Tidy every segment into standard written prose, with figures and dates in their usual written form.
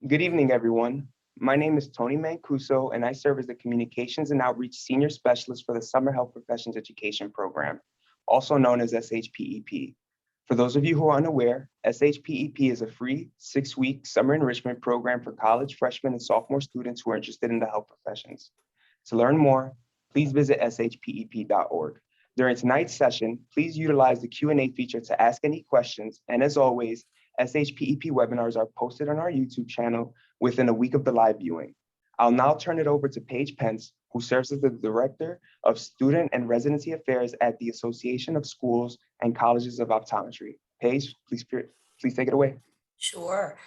Good evening, everyone. My name is Tony Mancuso, and I serve as the Communications and Outreach Senior Specialist for the Summer Health Professions Education Program, also known as SHPEP. For those of you who are unaware, SHPEP is a free 6-week summer enrichment program for college, freshman, and sophomore students who are interested in the health professions. To learn more, please visit shpep.org. During tonight's session, please utilize the Q&A feature to ask any questions, and as always, SHPEP webinars are posted on our YouTube channel within a week of the live viewing. I'll now turn it over to Paige Pence, who serves as the Director of Student and Residency Affairs at the Association of Schools and Colleges of Optometry. Paige, please take it away. Sure.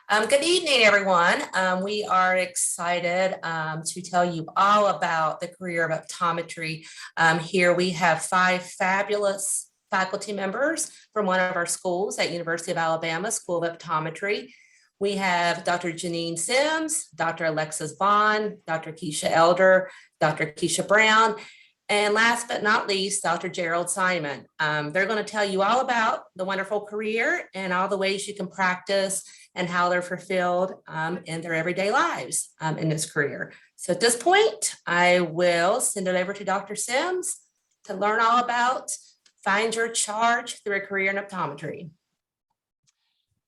Good evening, everyone. We are excited to tell you all about the career of optometry. Here we have 5 fabulous faculty members from one of our schools at University of Alabama School of Optometry. We have Dr. Janine Sims, Dr. Alexia Vaughn, Dr. Keisha Elder, Dr. Keisha Brown, and last but not least, Dr. Gerald Simon. They're going to tell you all about the wonderful career and all the ways you can practice and how they're fulfilled in their everyday lives in this career. So at this point, I will send it over to Dr. Sims to learn all about Find Your Charge through a career in optometry.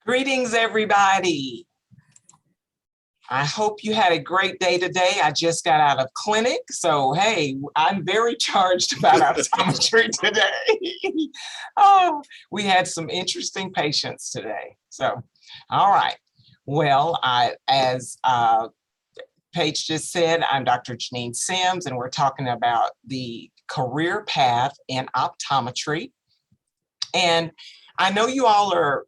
Greetings, everybody. I hope you had a great day today. I just got out of clinic, so hey, I'm very charged about optometry today. Oh, we had some interesting patients today. So, all right. Well, as Paige just said, I'm Dr. Janine Sims, and we're talking about the career path in optometry. And I know you all are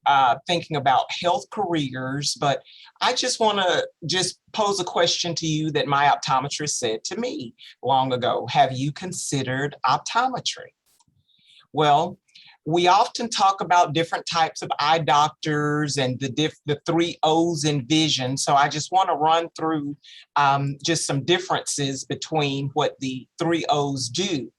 thinking about health careers, but I just want to pose a question to you that my optometrist said to me long ago. Have you considered optometry? Well, we often talk about different types of eye doctors and the 3 O's in vision. So I just want to run through just some differences between what the 3 O's do.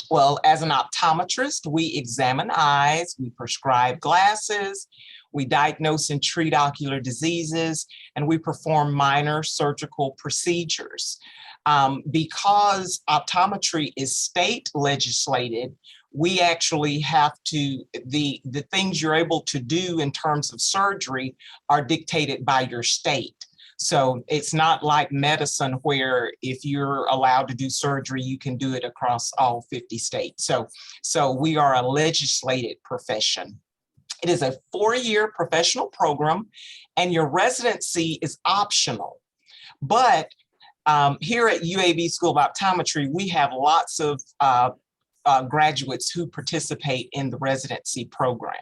Well, as an optometrist, we examine eyes, we prescribe glasses, we diagnose and treat ocular diseases, and we perform minor surgical procedures. Because optometry is state legislated, we actually have to, the things you're able to do in terms of surgery are dictated by your state. So it's not like medicine where if you're allowed to do surgery, you can do it across all 50 states. So we are a legislated profession. It is a 4-year professional program, and your residency is optional. But here at UAB School of Optometry, we have lots of graduates who participate in the residency program.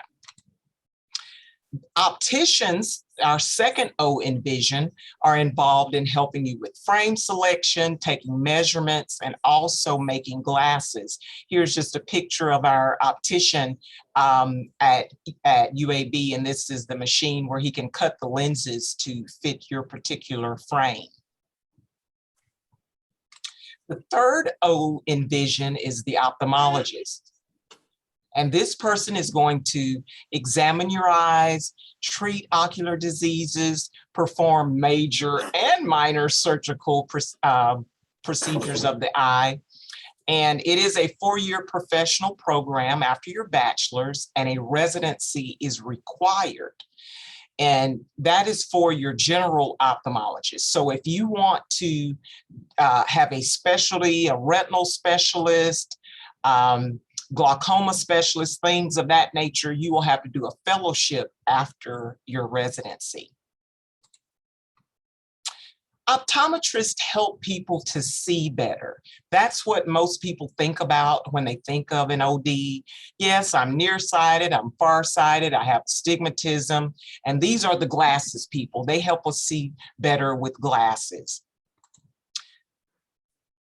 Opticians, our second O in vision, are involved in helping you with frame selection, taking measurements, and also making glasses. Here's just a picture of our optician at UAB, and this is the machine where he can cut the lenses to fit your particular frame. The third O in vision is the ophthalmologist. And this person is going to examine your eyes, treat ocular diseases, perform major and minor surgical procedures of the eye. And it is a 4-year professional program after your bachelor's, and a residency is required. And that is for your general ophthalmologist. So if you want to have a specialty, a retinal specialist, glaucoma specialist, things of that nature, you will have to do a fellowship after your residency. Optometrists help people to see better. That's what most people think about when they think of an OD. Yes, I'm nearsighted, I'm farsighted, I have astigmatism, and these are the glasses people. They help us see better with glasses.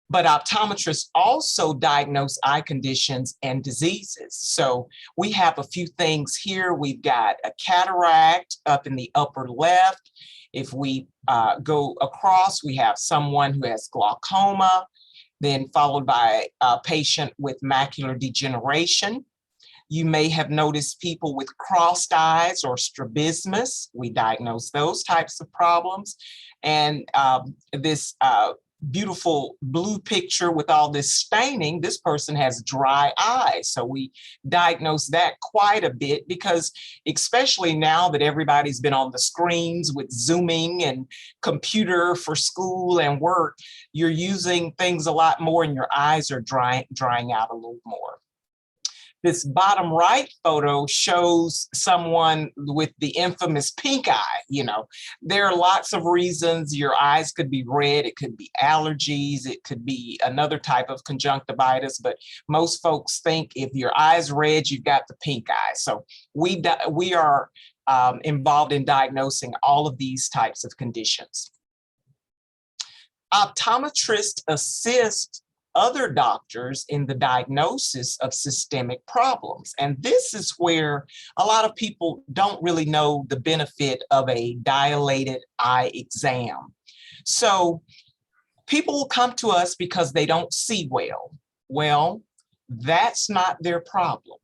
But optometrists also diagnose eye conditions and diseases. So we have a few things here. We've got a cataract up in the upper left. If we go across, we have someone who has glaucoma, then followed by a patient with macular degeneration. You may have noticed people with crossed eyes or strabismus. We diagnose those types of problems. And this beautiful blue picture with all this staining, this person has dry eyes. So we diagnose that quite a bit because especially now that everybody's been on the screens with Zooming and computer for school and work, you're using things a lot more and your eyes are drying out a little more. This bottom right photo shows someone with the infamous pink eye. You know, there are lots of reasons your eyes could be red. It could be allergies. It could be another type of conjunctivitis. But most folks think if your eye's red, you've got the pink eye. So we are involved in diagnosing all of these types of conditions. Optometrists assist other doctors in the diagnosis of systemic problems. And this is where a lot of people don't really know the benefit of a dilated eye exam. So people will come to us because they don't see well. Well, that's not their problem.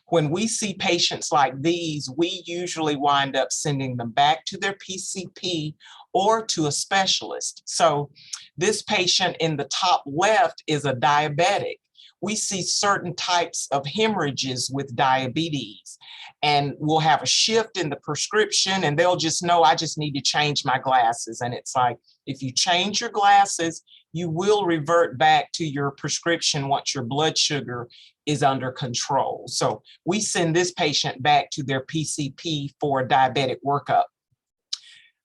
When we see patients like these, we usually wind up sending them back to their PCP or to a specialist. So this patient in the top left is a diabetic. We see certain types of hemorrhages with diabetes, and we'll have a shift in the prescription and they'll just know, I just need to change my glasses. And it's like, if you change your glasses, you will revert back to your prescription once your blood sugar is under control. So we send this patient back to their PCP for a diabetic workup.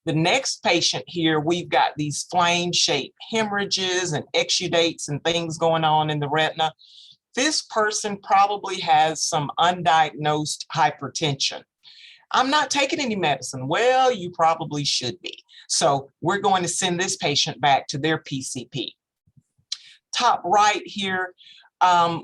The next patient here, we've got these flame-shaped hemorrhages and exudates and things going on in the retina. This person probably has some undiagnosed hypertension. I'm not taking any medicine. Well, you probably should be. So we're going to send this patient back to their PCP. Top right here,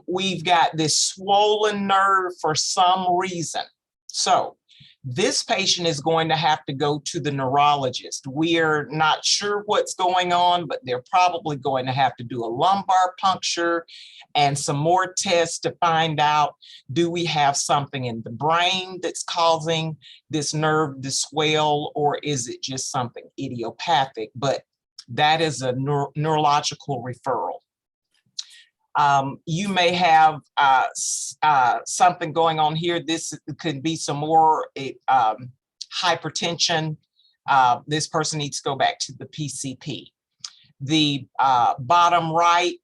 we've got this swollen nerve for some reason. So this patient is going to have to go to the neurologist. We're not sure what's going on, but they're probably going to have to do a lumbar puncture and some more tests to find out, do we have something in the brain that's causing this nerve to swell, or is it just something idiopathic? But that is a neurological referral. You may have something going on here. This could be some more hypertension. This person needs to go back to the PCP. The bottom right,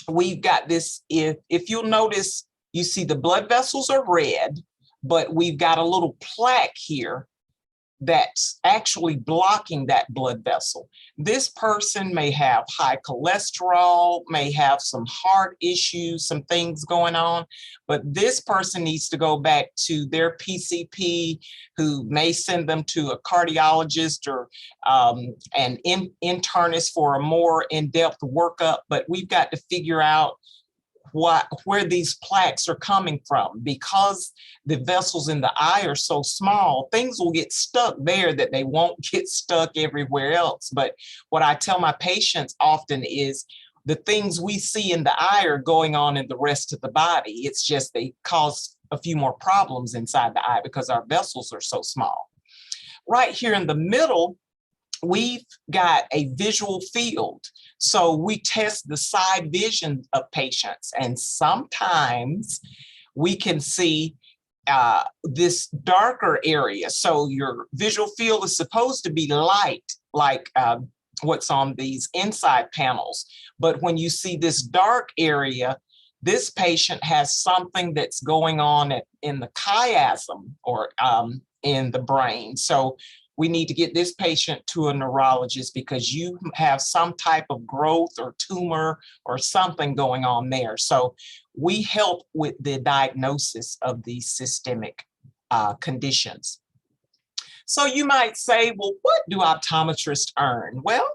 we've got this, if you'll notice, you see the blood vessels are red, but we've got a little plaque here that's actually blocking that blood vessel. This person may have high cholesterol, may have some heart issues, some things going on, but this person needs to go back to their PCP, who may send them to a cardiologist or an internist for a more in-depth workup. But we've got to figure out where these plaques are coming from. Because the vessels in the eye are so small, things will get stuck there that they won't get stuck everywhere else. But what I tell my patients often is the things we see in the eye are going on in the rest of the body. It's just they cause a few more problems inside the eye because our vessels are so small. Right here in the middle, we've got a visual field. So we test the side vision of patients, and sometimes we can see this darker area. So your visual field is supposed to be light, like what's on these inside panels. But when you see this dark area, this patient has something that's going on in the chiasm or in the brain. So we need to get this patient to a neurologist because you have some type of growth or tumor or something going on there. So we help with the diagnosis of these systemic conditions. So you might say, well, what do optometrists earn? Well,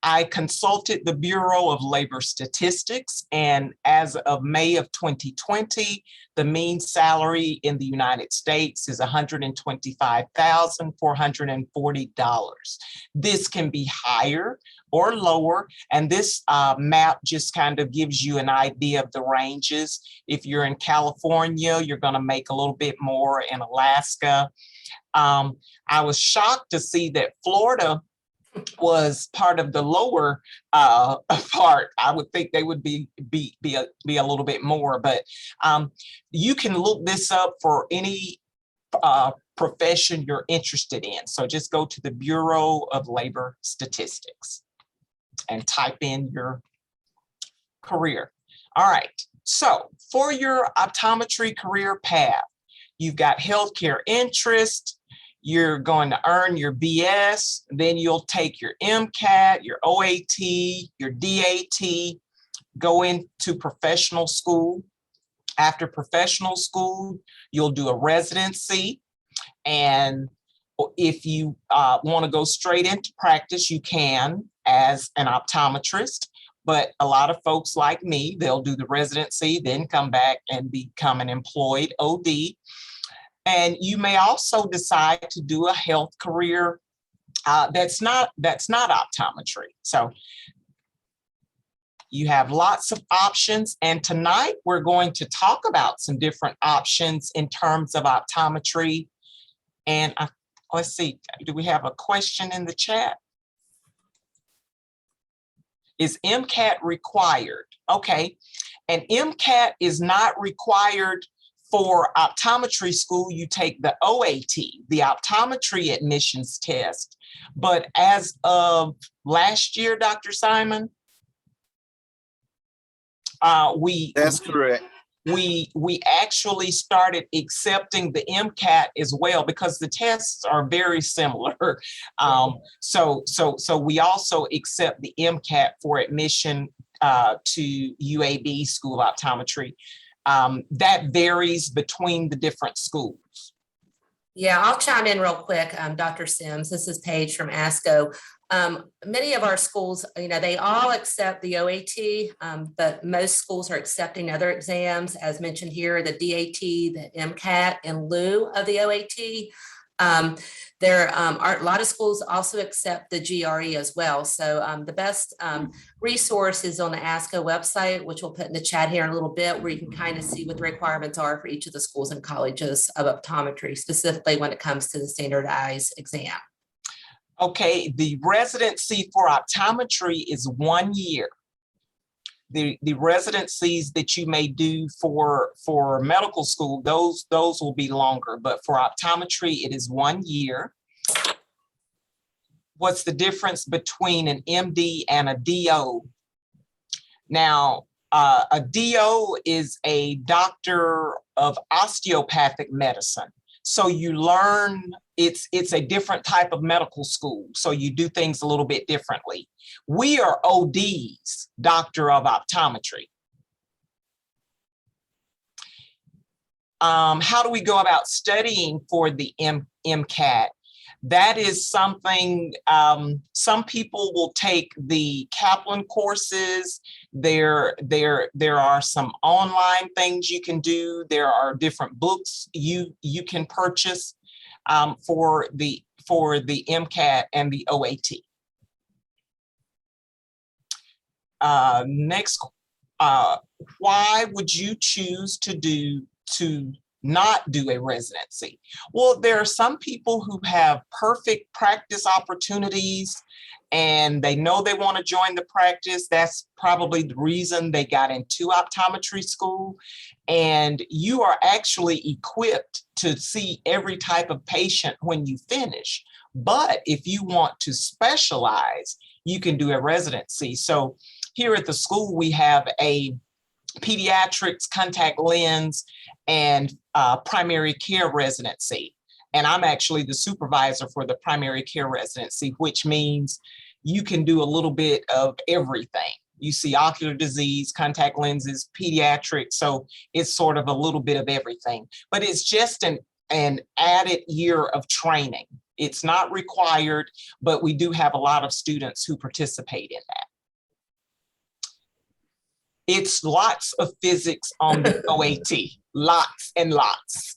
I consulted the Bureau of Labor Statistics, and as of May of 2020, the mean salary in the United States is $125,440. This can be higher or lower, and this map just kind of gives you an idea of the ranges. If you're in California, you're going to make a little bit more. In Alaska, I was shocked to see that Florida was part of the lower part. I would think they would be a little bit more, but you can look this up for any profession you're interested in. So just go to the Bureau of Labor Statistics and type in your career. All right, so for your optometry career path, you've got healthcare interest. You're going to earn your BS, then you'll take your MCAT, your OAT, your DAT, go into professional school. After professional school, you'll do a residency. And if you want to go straight into practice, you can as an optometrist. But a lot of folks like me, they'll do the residency, then come back and become an employed OD. And you may also decide to do a health career that's not optometry. So you have lots of options. And tonight we're going to talk about some different options in terms of optometry. And let's see, do we have a question in the chat? Is MCAT required? Okay, and MCAT is not required for optometry school. You take the OAT, the optometry admissions test. But as of last year, Dr. Simon, That's correct. We actually started accepting the MCAT as well because the tests are very similar. So we also accept the MCAT for admission to UAB School of Optometry. That varies between the different schools. Yeah, I'll chime in real quick, Dr. Sims. This is Paige from ASCO. Many of our schools, they all accept the OAT, but most schools are accepting other exams, as mentioned here, the DAT, the MCAT in lieu of the OAT. There are a lot of schools also accept the GRE as well. So the best resource is on the ASCO website, which we'll put in the chat here in a little bit, where you can kind of see what the requirements are for each of the schools and colleges of optometry, specifically when it comes to the standardized exam. Okay, the residency for optometry is 1 year. The residencies that you may do for medical school, those will be longer, but for optometry, it is 1 year. What's the difference between an MD and a DO? Now, a DO is a doctor of osteopathic medicine. So you learn, it's a different type of medical school. So you do things a little bit differently. We are ODs, Doctor of Optometry. How do we go about studying for the MCAT? That is something, some people will take the Kaplan courses. There are some online things you can do. There are different books you can purchase for the MCAT and the OAT. Next, why would you choose to not do a residency? Well, there are some people who have perfect practice opportunities and they know they want to join the practice. That's probably the reason they got into optometry school. And you are actually equipped to see every type of patient when you finish. But if you want to specialize, you can do a residency. So here at the school, we have a pediatrics, contact lens, and primary care residency. And I'm actually the supervisor for the primary care residency, which means you can do a little bit of everything. You see ocular disease, contact lenses, pediatrics. So it's sort of a little bit of everything, but it's just an added year of training. It's not required, but we do have a lot of students who participate in that. It's lots of physics on the OAT, lots and lots.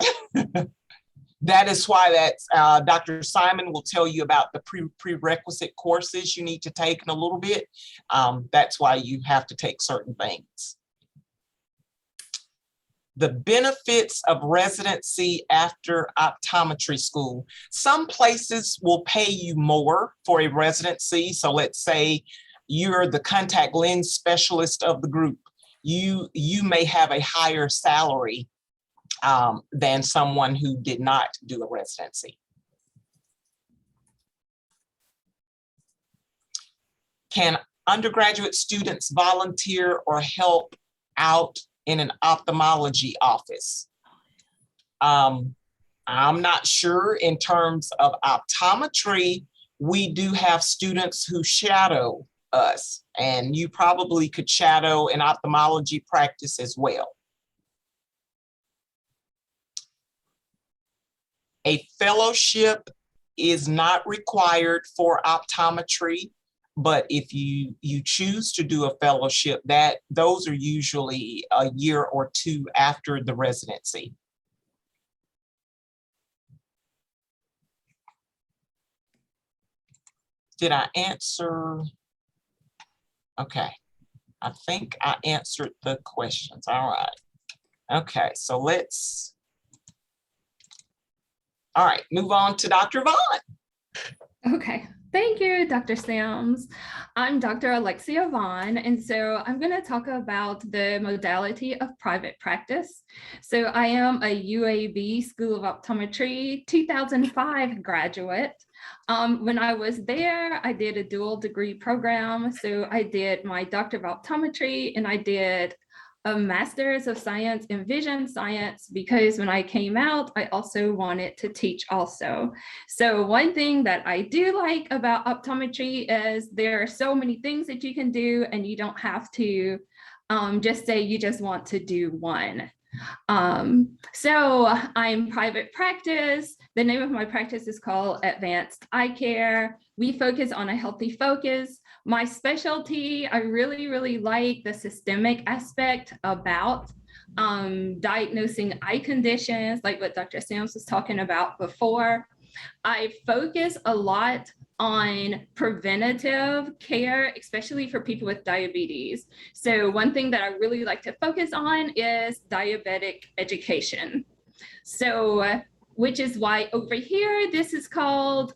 That is why Dr. Simon will tell you about the prerequisite courses you need to take in a little bit. That's why you have to take certain things. The benefits of residency after optometry school. Some places will pay you more for a residency. So let's say you're the contact lens specialist of the group. You may have a higher salary than someone who did not do a residency. Can undergraduate students volunteer or help out in an ophthalmology office? I'm not sure. In terms of optometry, we do have students who shadow us, and you probably could shadow an ophthalmology practice as well. A fellowship is not required for optometry, but if you choose to do a fellowship, those are usually a year or two after the residency. Did I answer? Okay, I think I answered the questions. All right. Okay, so let's, all right, move on to Dr. Vaughn. Okay, thank you, Dr. Sims. I'm Dr. Alexia Vaughn, and so I'm going to talk about the modality of private practice. So I am a UAB School of Optometry 2005 graduate. When I was there, I did a dual degree program. So I did my Doctor of Optometry and I did a Master's of Science in Vision Science, because when I came out, I also wanted to teach also. So one thing that I do like about optometry is there are so many things that you can do, and you don't have to just say you just want to do one. So I'm private practice. The name of my practice is called Advanced Eye Care. We focus on a healthy focus. My specialty, I really like the systemic aspect about diagnosing eye conditions, like what Dr. Sims was talking about before. I focus a lot on preventative care, especially for people with diabetes. So one thing that I really like to focus on is diabetic education. So, which is why over here, this is called,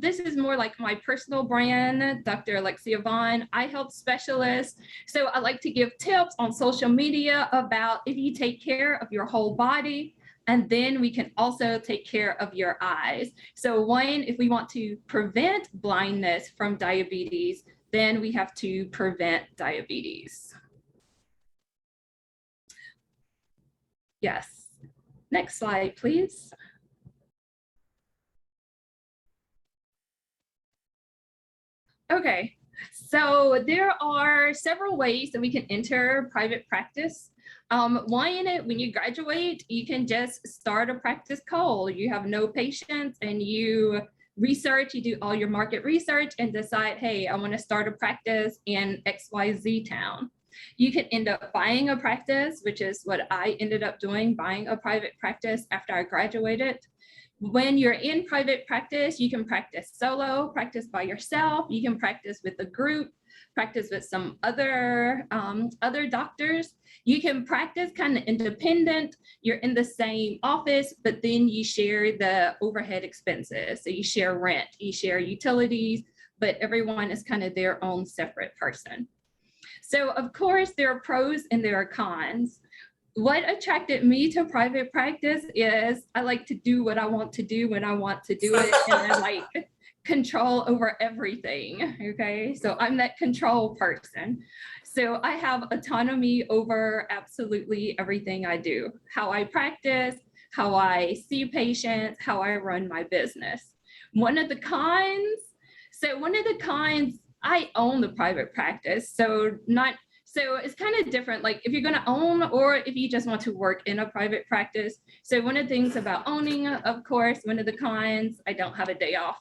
this is more like my personal brand, Dr. Alexia Vaughn, eye health specialist. So I like to give tips on social media about if you take care of your whole body, and then we can also take care of your eyes. So one, if we want to prevent blindness from diabetes, then we have to prevent diabetes. Yes. Next slide, please. Okay, so there are several ways that we can enter private practice. One, when you graduate, you can just start a practice cold. You have no patients and you research, you do all your market research and decide, hey, I want to start a practice in XYZ town. You can end up buying a practice, which is what I ended up doing, buying a private practice after I graduated. When you're in private practice, you can practice solo, practice by yourself. You can practice with a group, practice with some other doctors. You can practice kind of independent. You're in the same office, but then you share the overhead expenses. So you share rent, you share utilities, but everyone is kind of their own separate person. So of course, there are pros and there are cons. What attracted me to private practice is I like to do what I want to do when I want to do it, and I like control over everything, okay? So I'm that control person. So I have autonomy over absolutely everything I do, how I practice, how I see patients, how I run my business. One of the cons, I own the private practice. So So it's kind of different, like if you're going to own or if you just want to work in a private practice. So one of the things about owning, of course, one of the cons, I don't have a day off.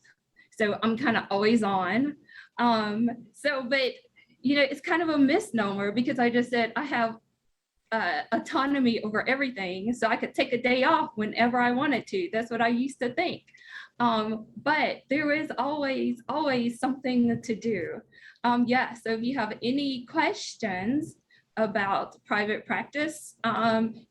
So I'm kind of always on. But it's kind of a misnomer because I just said I have autonomy over everything. So I could take a day off whenever I wanted to. That's what I used to think. But there is always something to do. So if you have any questions about private practice,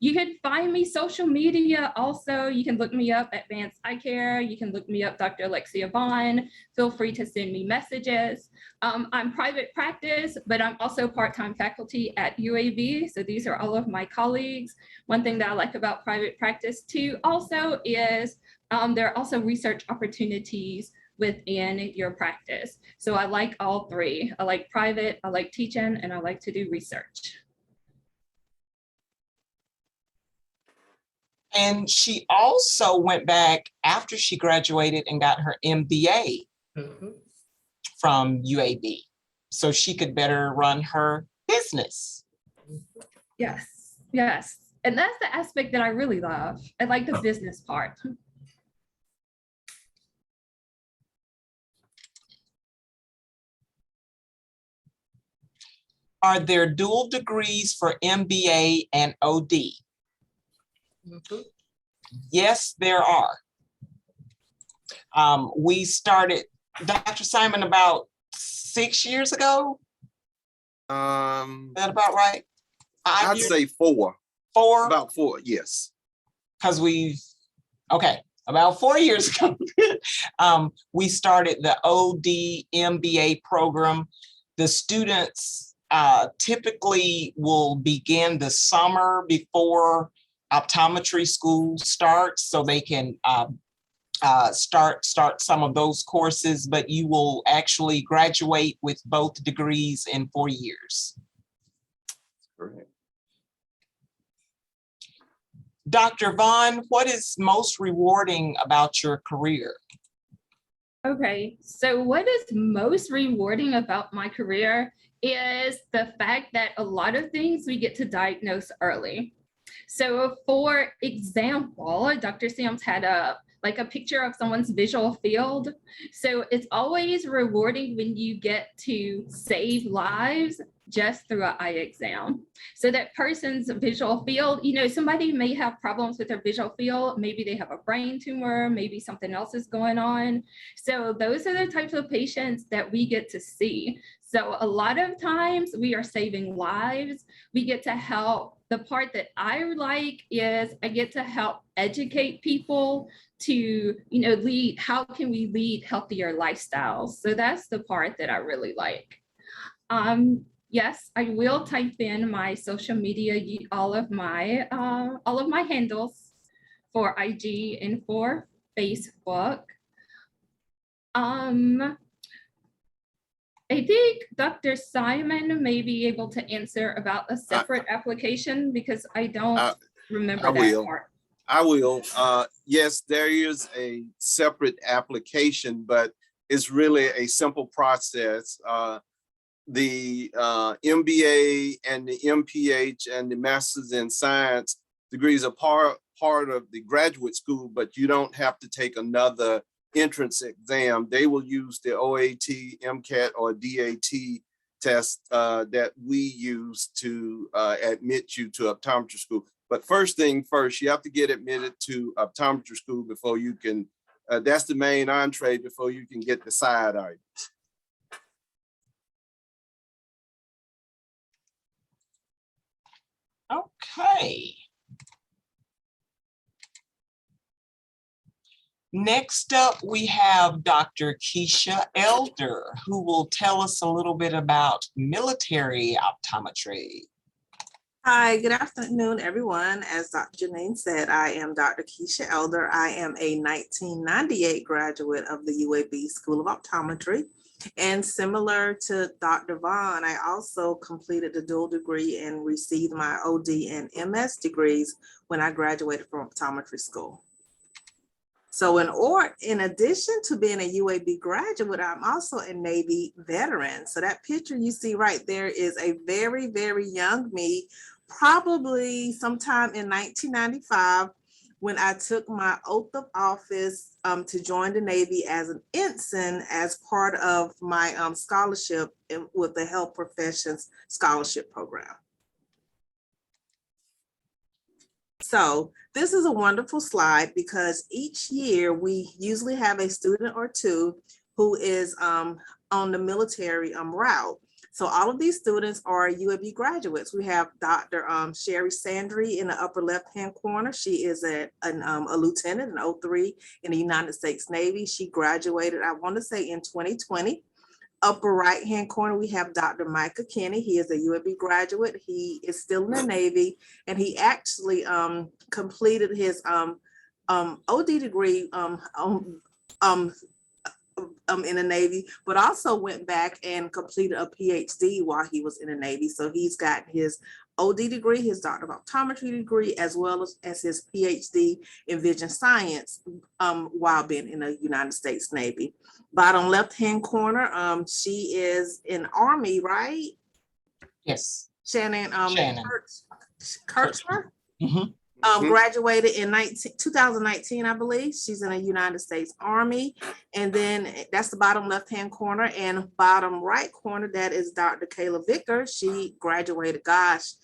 you can find me social media. Also, you can look me up at Advanced Eye Care. You can look me up, Dr. Alexia Vaughn. Feel free to send me messages. I'm private practice, but I'm also part-time faculty at UAB. So these are all of my colleagues. One thing that I like about private practice too also is there are also research opportunities within your practice. So I like all three. I like private, I like teaching, and I like to do research. And she also went back after she graduated and got her MBA from UAB, so she could better run her business. Yes. And that's the aspect that I really love. I like the business part. Are there dual degrees for MBA and OD? Yes, there are. We started, Dr. Simon, about 6 years ago. Is that about right? I'd say 4. 4? About 4, yes. Because about 4 years ago, we started the OD MBA program. The students typically will begin the summer before optometry school starts, so they can start some of those courses, but you will actually graduate with both degrees in 4 years. Correct. Dr. Vaughn, what is most rewarding about your career? Okay, so what is most rewarding about my career is the fact that a lot of things we get to diagnose early. So for example, Dr. Sims had a picture of someone's visual field. So it's always rewarding when you get to save lives just through an eye exam. So that person's visual field, somebody may have problems with their visual field. Maybe they have a brain tumor, maybe something else is going on. So those are the types of patients that we get to see. So a lot of times we are saving lives. We get to help. The part that I like is I get to help educate people to, lead, how can we lead healthier lifestyles? So that's the part that I really like. Yes, I will type in my social media, all of my handles for IG and for Facebook. I think Dr. Simon may be able to answer about a separate application because I don't remember that part. I will. Yes, there is a separate application, but it's really a simple process. The MBA and the MPH and the Masters in Science degrees are part of the graduate school, but you don't have to take another entrance exam. They will use the OAT, MCAT, or DAT test that we use to admit you to optometry school. But first thing first, you have to get admitted to optometry school before you can, that's the main entree before you can get the side items. Okay. Next up, we have Dr. Keisha Elder, who will tell us a little bit about military optometry. Hi, good afternoon, everyone. As Dr. Janine said, I am Dr. Keisha Elder. I am a 1998 graduate of the UAB School of Optometry. And similar to Dr. Vaughn, I also completed the dual degree and received my OD and MS degrees when I graduated from optometry school. So in addition to being a UAB graduate, I'm also a Navy veteran. So that picture you see right there is a very, very young me, probably sometime in 1995, when I took my oath of office to join the Navy as an ensign as part of my scholarship with the Health Professions Scholarship Program. So this is a wonderful slide because each year we usually have a student or two who is on the military route. So all of these students are UAB graduates. We have Dr. Sherry Sandry in the upper left-hand corner. She is a lieutenant in 03 in the United States Navy. She graduated, I want to say, in 2020. Upper right-hand corner, we have Dr. Micah Kenny. He is a UAB graduate. He is still in the Navy, and he actually completed his OD degree in the Navy, but also went back and completed a PhD while he was in the Navy. So he's got his OD degree, his Doctor of Optometry degree, as well as his PhD in vision science while being in the United States Navy. Bottom left-hand corner, she is in Army, right? Yes. Shannon, Shannon. Kurtzler? Mhm. Graduated in 2019, I believe. She's in the United States Army. And then that's the bottom left-hand corner, and bottom right corner, that is Dr. Kayla Vickers. She graduated, gosh,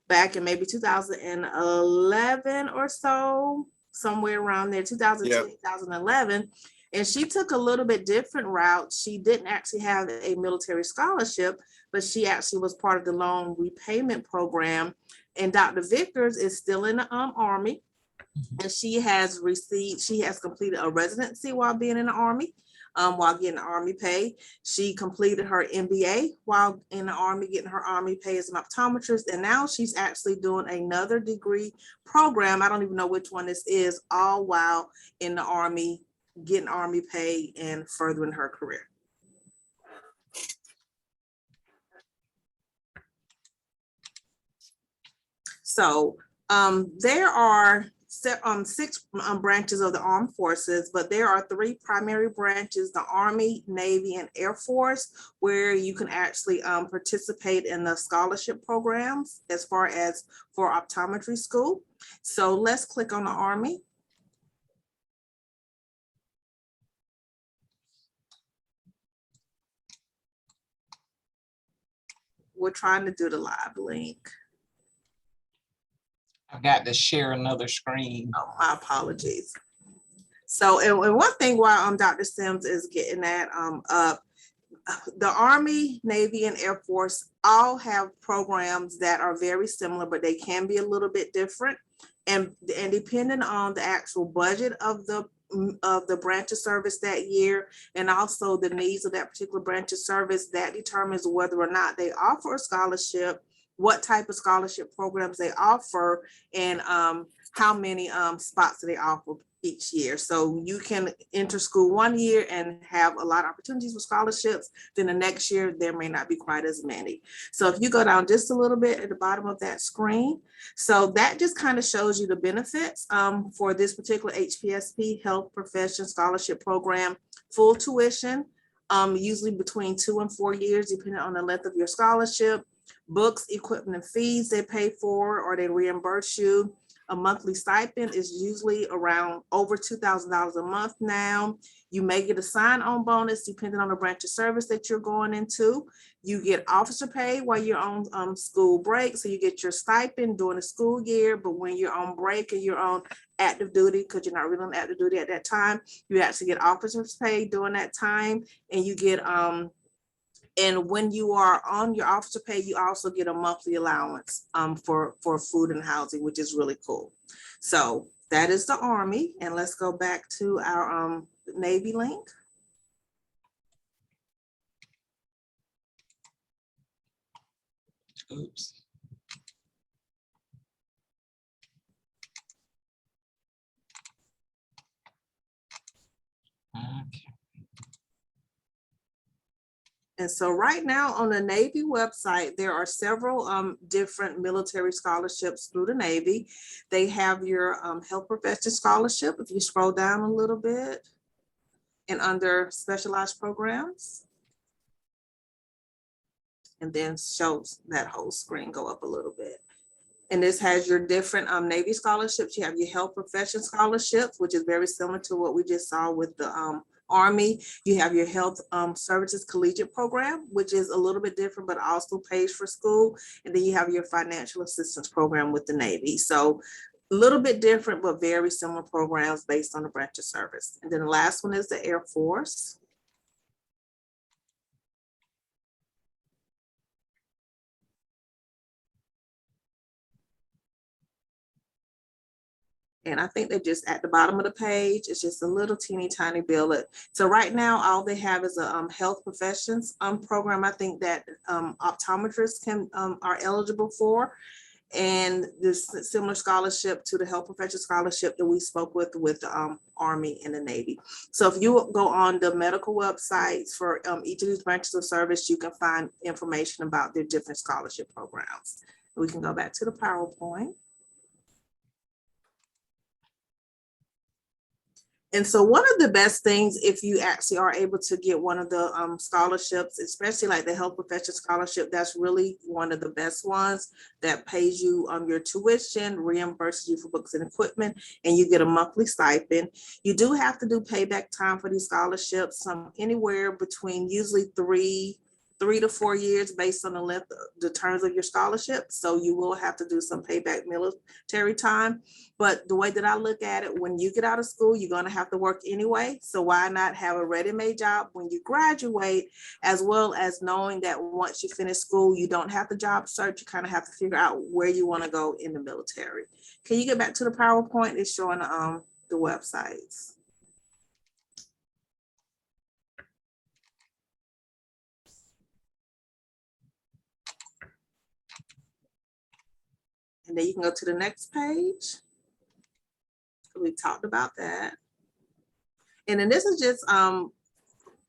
back in maybe 2011 or so, somewhere around there, 2010, 2011. And she took a little bit different route. She didn't actually have a military scholarship, but she actually was part of the loan repayment program. And Dr. Vickers is still in the Army, and she has completed a residency while being in the Army, while getting Army pay. She completed her MBA while in the Army, getting her Army pay as an optometrist, and now she's actually doing another degree program. I don't even know which one this is, all while in the Army, getting Army pay and furthering her career. So there are 6 branches of the armed forces, but there are 3 primary branches: the Army, Navy, and Air Force, where you can actually participate in the scholarship programs as far as for optometry school. So let's click on the Army. We're trying to do the live link. I've got to share another screen. Oh, my apologies. So, and one thing while Dr. Sims is getting that up, the Army, Navy, and Air Force all have programs that are very similar, but they can be a little bit different. And depending on the actual budget of the branch of service that year, and also the needs of that particular branch of service, that determines whether or not they offer a scholarship, what type of scholarship programs they offer, and how many spots do they offer each year. So you can enter school one year and have a lot of opportunities for scholarships. Then the next year, there may not be quite as many. So if you go down just a little bit at the bottom of that screen, so that just kind of shows you the benefits for this particular HPSP Health Profession Scholarship Program. Full tuition, usually between 2 and 4 years, depending on the length of your scholarship. Books, equipment, and fees they pay for or they reimburse you. A monthly stipend is usually around over $2,000 a month now. You may get a sign-on bonus depending on the branch of service that you're going into. You get officer pay while you're on school break. So you get your stipend during the school year, but when you're on break and you're on active duty, because you're not really on active duty at that time, you actually get officer's pay during that time. And you get and when you are on your officer pay, you also get a monthly allowance for food and housing, which is really cool. So that is the Army. And let's go back to our Navy link. Oops. Okay. And so right now on the Navy website, there are several different military scholarships through the Navy. They have your health profession scholarship. If you scroll down a little bit and under specialized programs, and then shows that whole screen go up a little bit. And this has your different Navy scholarships. You have your health profession scholarships, which is very similar to what we just saw with the Army. You have your health services collegiate program, which is a little bit different, but also pays for school. And then you have your financial assistance program with the Navy. So a little bit different, but very similar programs based on the branch of service. And then the last one is the Air Force. And I think they're just at the bottom of the page. It's just a little teeny tiny billet. So right now, all they have is a health professions program. I think that optometrists are eligible for. And this similar scholarship to the health profession scholarship that we spoke with the Army and the Navy. So if you go on the medical websites for each of these branches of service, you can find information about their different scholarship programs. We can go back to the PowerPoint. And so one of the best things, if you actually are able to get one of the scholarships, especially like the health profession scholarship, that's really one of the best ones that pays you your tuition, reimburses you for books and equipment, and you get a monthly stipend. You do have to do payback time for these scholarships, anywhere between usually three to 4 years based on the length, the terms of your scholarship. So you will have to do some payback military time. But the way that I look at it, when you get out of school, you're gonna have to work anyway. So why not have a ready-made job when you graduate, as well as knowing that once you finish school, you don't have to job search, you kind of have to figure out where you wanna go in the military. Can you get back to the PowerPoint? It's showing the websites. And then you can go to the next page. We talked about that. And then this is just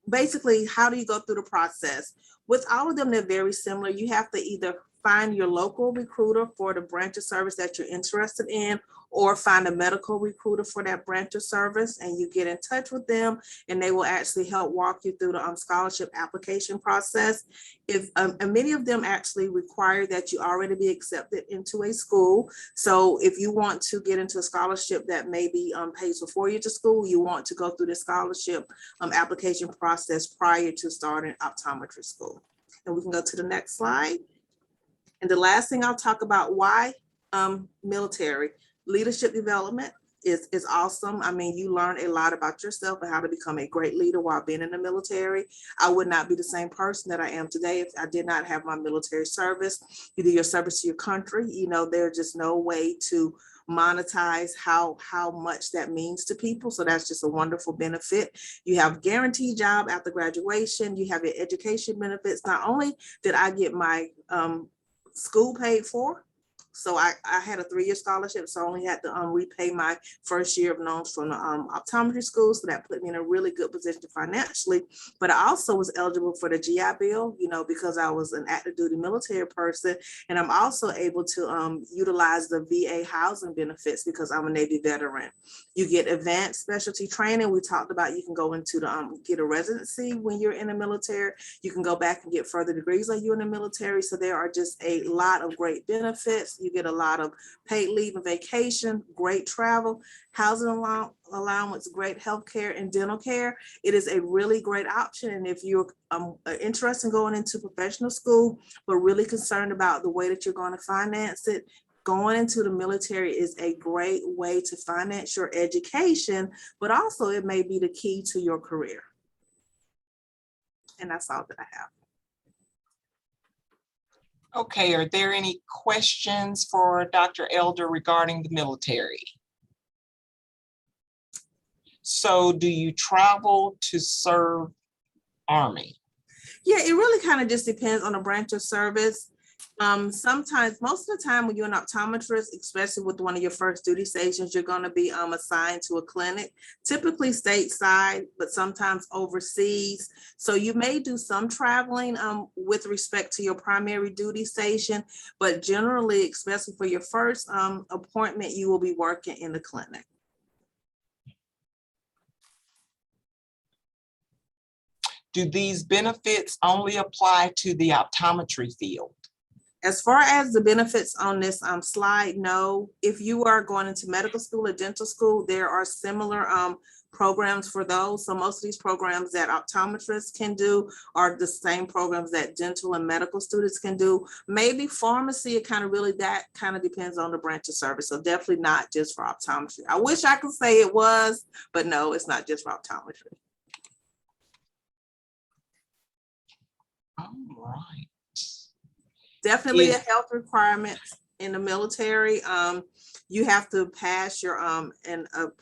basically how do you go through the process. With all of them, they're very similar. You have to either find your local recruiter for the branch of service that you're interested in, or find a medical recruiter for that branch of service, and you get in touch with them and they will actually help walk you through the scholarship application process. If and many of them actually require that you already be accepted into a school. So if you want to get into a scholarship that maybe pays for 4 years of school, you want to go through the scholarship application process prior to starting optometry school. And we can go to the next slide. And the last thing I'll talk about, why military. Leadership development is awesome. I mean, you learn a lot about yourself and how to become a great leader while being in the military. I would not be the same person that I am today if I did not have my military service. You do your service to your country. You know, there's just no way to monetize how much that means to people. So that's just a wonderful benefit. You have guaranteed job after graduation. You have your education benefits. Not only did I get my school paid for, so I had a 3-year scholarship, so I only had to repay my first year of loans from the optometry school. So that put me in a really good position financially. But I also was eligible for the GI Bill, you know, because I was an active duty military person. And I'm also able to utilize the VA housing benefits because I'm a Navy veteran. You get advanced specialty training. We talked about you can go into the get a residency when you're in the military. You can go back and get further degrees while you're in the military. So there are just a lot of great benefits. You get a lot of paid leave and vacation, great travel, housing allowance, great healthcare and dental care. It is a really great option. And if you're interested in going into professional school, but really concerned about the way that you're going to finance it, going into the military is a great way to finance your education, but also it may be the key to your career. And that's all that I have. Okay, are there any questions for Dr. Elder regarding the military? So do you travel to serve Army? Yeah, it really kind of just depends on the branch of service. Sometimes, most of the time when you're an optometrist, especially with one of your first duty stations, you're going to be assigned to a clinic, typically stateside, but sometimes overseas. So you may do some traveling with respect to your primary duty station, but generally, especially for your first appointment, you will be working in the clinic. Do these benefits only apply to the optometry field? As far as the benefits on this slide, no. If you are going into medical school or dental school, there are similar programs for those. So most of these programs that optometrists can do are the same programs that dental and medical students can do. Maybe pharmacy, that kind of depends on the branch of service. So definitely not just for optometry. I wish I could say it was, but no, it's not just for optometry. All right. Definitely a health requirement in the military. You have to pass your a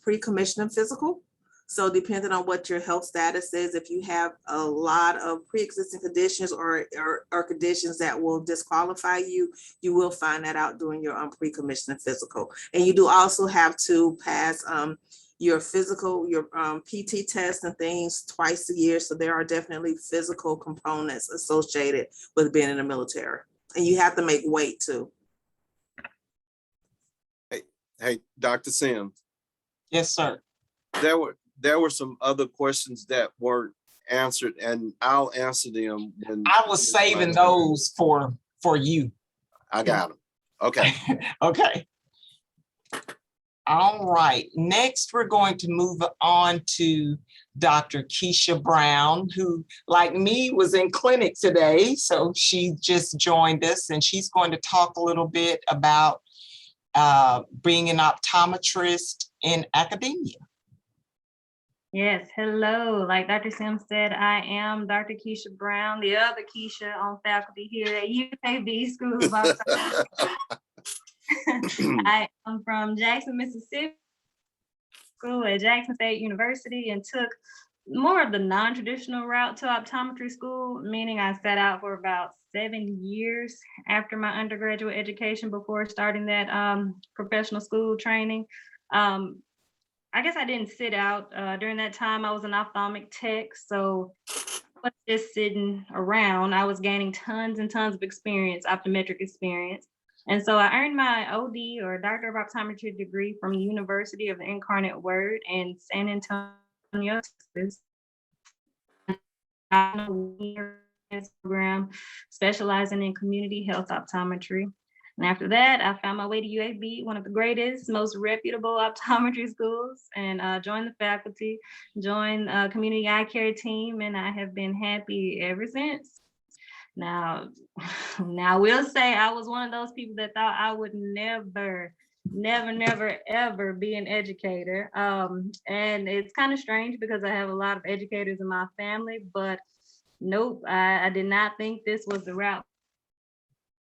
pre-commissioning physical. So depending on what your health status is, if you have a lot of pre-existing conditions or conditions that will disqualify you, you will find that out during your pre-commissioning physical. And you do also have to pass your physical, your PT test and things twice a year. So there are definitely physical components associated with being in the military. And you have to make weight too. Hey, Dr. Sims, Yes, sir. there were some other questions that weren't answered, and I'll answer them when I was saving those for you. I got them. Okay. Okay. All right, next we're going to move on to Dr. Keisha Brown, who, like me, was in clinic today. So she just joined us and she's going to talk a little bit about being an optometrist in academia. Yes, hello. Like Dr. Sims said, I am Dr. Keisha Brown, the other Keisha on faculty here at UAB School of Optometry. I am from Jackson, Mississippi, school at Jackson State University, and took more of the non-traditional route to optometry school, meaning I sat out for about 7 years after my undergraduate education before starting that professional school training. I guess I didn't sit out. During that time, I was an ophthalmic tech, so I was just sitting around. I was gaining tons and tons of experience, optometric experience. And so I earned my OD or Doctor of Optometry degree from the University of the Incarnate Word in San Antonio, Texas. Program specializing in community health optometry. And after that, I found my way to UAB, one of the greatest, most reputable optometry schools, and joined the faculty, joined a community eye care team, and I have been happy ever since. Now we'll say I was one of those people that thought I would never, ever be an educator. And it's kind of strange because I have a lot of educators in my family, but nope, I did not think this was the route.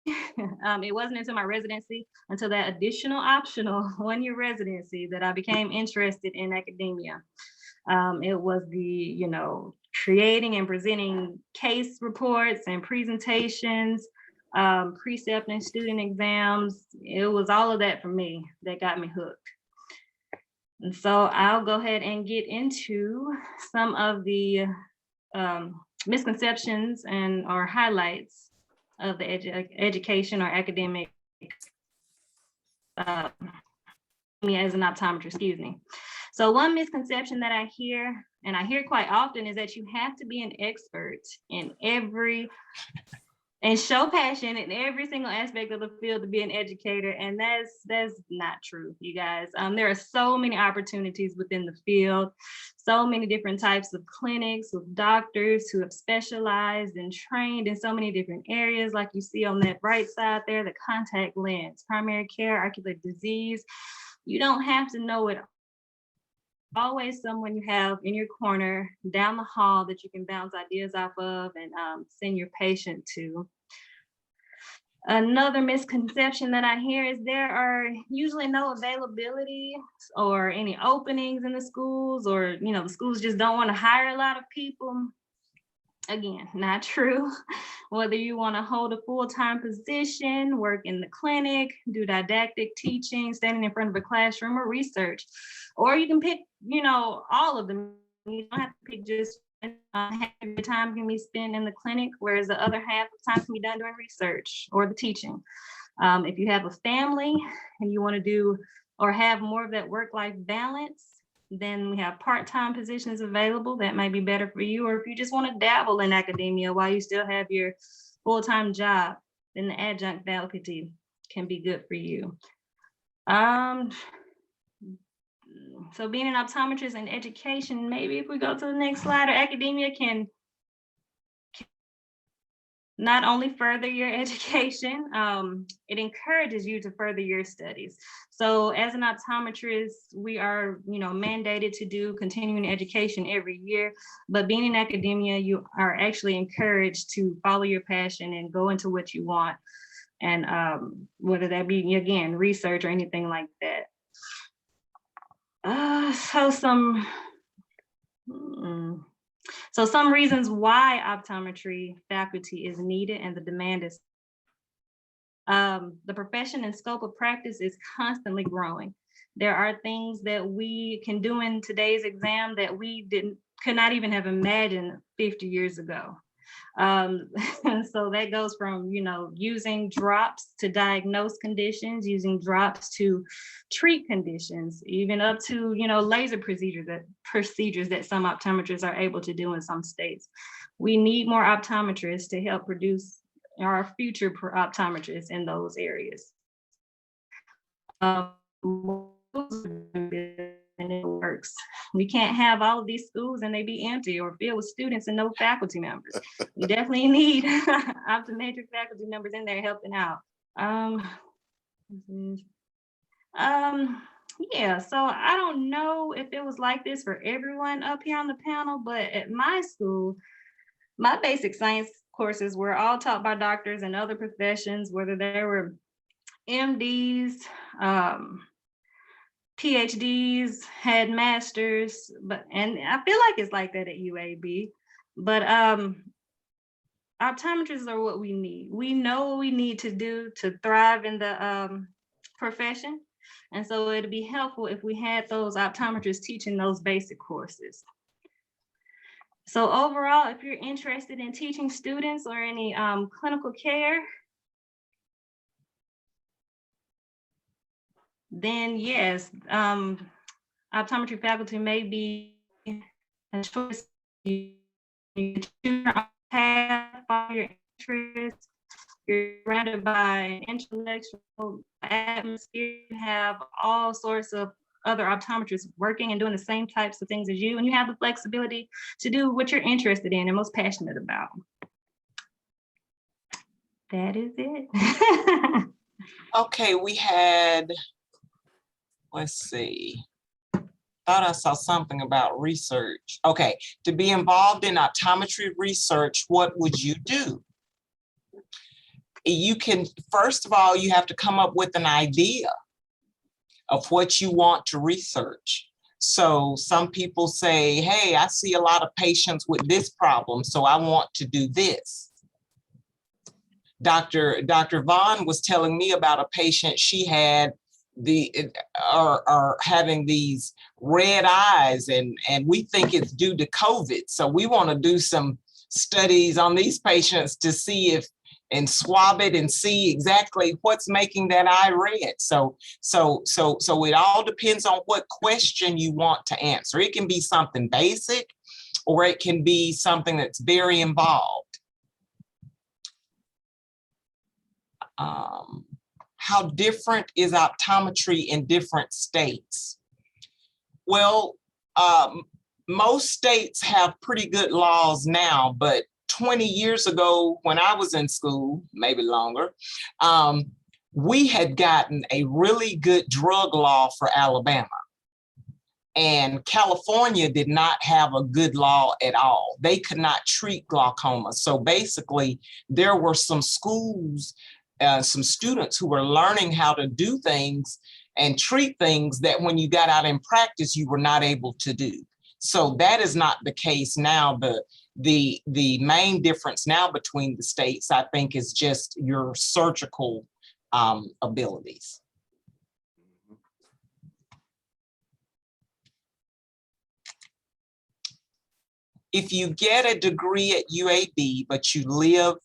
It wasn't until my residency, until that additional optional 1-year residency, that I became interested in academia. It was the, creating and presenting case reports and presentations, precept and student exams. It was all of that for me that got me hooked. And so I'll go ahead and get into some of the misconceptions or highlights of the education or academic as an optometrist, excuse me. So one misconception that I hear, and I hear quite often, is that you have to be an expert in and show passion in every single aspect of the field to be an educator. And that's not true, you guys. There are so many opportunities within the field, so many different types of clinics with doctors who have specialized and trained in so many different areas, like you see on that right side there, the contact lens, primary care, ocular disease. You don't have to know it. Always someone you have in your corner down the hall that you can bounce ideas off of and send your patient to. Another misconception that I hear is there are usually no availability or any openings in the schools, or the schools just don't want to hire a lot of people. Again, not true. Whether you want to hold a full-time position, work in the clinic, do didactic teaching, standing in front of a classroom, or research, or you can pick, all of them. You don't have to pick just half of your time can be spent in the clinic, whereas the other half of time can be done doing research or the teaching. If you have a family and you want to do or have more of that work-life balance, then we have part-time positions available that might be better for you. Or if you just want to dabble in academia while you still have your full-time job, then the adjunct faculty can be good for you. So being an optometrist in education, maybe if we go to the next slide, or academia can not only further your education, it encourages you to further your studies. So as an optometrist, we are, mandated to do continuing education every year, but being in academia, you are actually encouraged to follow your passion and go into what you want. And whether that be, again, research or anything like that. So some reasons why optometry faculty is needed and the demand is, the profession and scope of practice is constantly growing. There are things that we can do in today's exam that we could not even have imagined 50 years ago. And so that goes from, using drops to diagnose conditions, using drops to treat conditions, even up to, laser procedures that some optometrists are able to do in some states. We need more optometrists to help produce our future optometrists in those areas. And it works. We can't have all of these schools and they be empty or filled with students and no faculty members. We definitely need optometric faculty members in there helping out. Yeah, so I don't know if it was like this for everyone up here on the panel, but at my school, my basic science courses were all taught by doctors and other professions, whether they were MDs, PhDs, had masters, and I feel like it's like that at UAB, but optometrists are what we need. We know what we need to do to thrive in the profession. And so it'd be helpful if we had those optometrists teaching those basic courses. So overall, if you're interested in teaching students or any clinical care, then yes, optometry faculty may be a choice. You choose your own path, follow your interests. You're surrounded by an intellectual atmosphere. You have all sorts of other optometrists working and doing the same types of things as you, and you have the flexibility to do what you're interested in and most passionate about. That is it. Okay, we had, let's see. Thought I saw something about research. Okay, to be involved in optometry research, what would you do? You can, first of all, you have to come up with an idea of what you want to research. So some people say, hey, I see a lot of patients with this problem, so I want to do this. Dr. Vaughn was telling me about a patient she had are having these red eyes, and we think it's due to COVID. So we want to do some studies on these patients to see if, and swab it and see exactly what's making that eye red. So it all depends on what question you want to answer. It can be something basic, or it can be something that's very involved. How different is optometry in different states? Well, most states have pretty good laws now, but 20 years ago when I was in school, maybe longer, we had gotten a really good drug law for Alabama. And California did not have a good law at all. They could not treat glaucoma. So basically, there were some schools, some students who were learning how to do things and treat things that when you got out in practice, you were not able to do. So that is not the case now. The main difference now between the states, I think, is just your surgical abilities. If you get a degree at UAB, but you live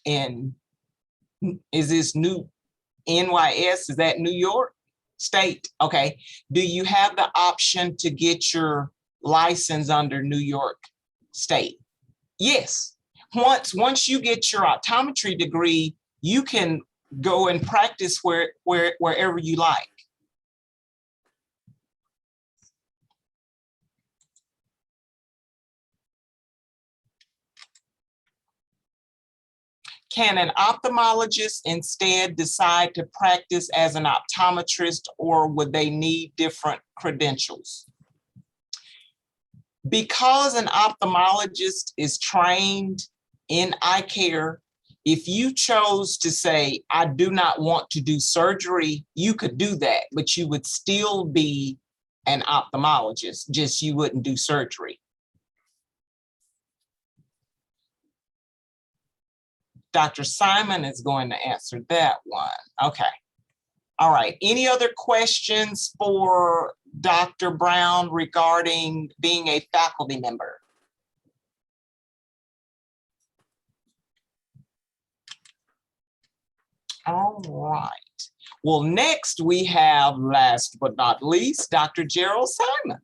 in, is this new NYS, is that New York State? Okay, do you have the option to get your license under New York State? Yes. Once you get your optometry degree, you can go and practice wherever you like. Can an ophthalmologist instead decide to practice as an optometrist, or would they need different credentials? Because an ophthalmologist is trained in eye care, if you chose to say, I do not want to do surgery, you could do that, but you would still be an ophthalmologist, just you wouldn't do surgery. Dr. Simon is going to answer that one. Okay. All right. Any other questions for Dr. Brown regarding being a faculty member? All right. Well, next we have, last but not least, Dr. Gerald Simon.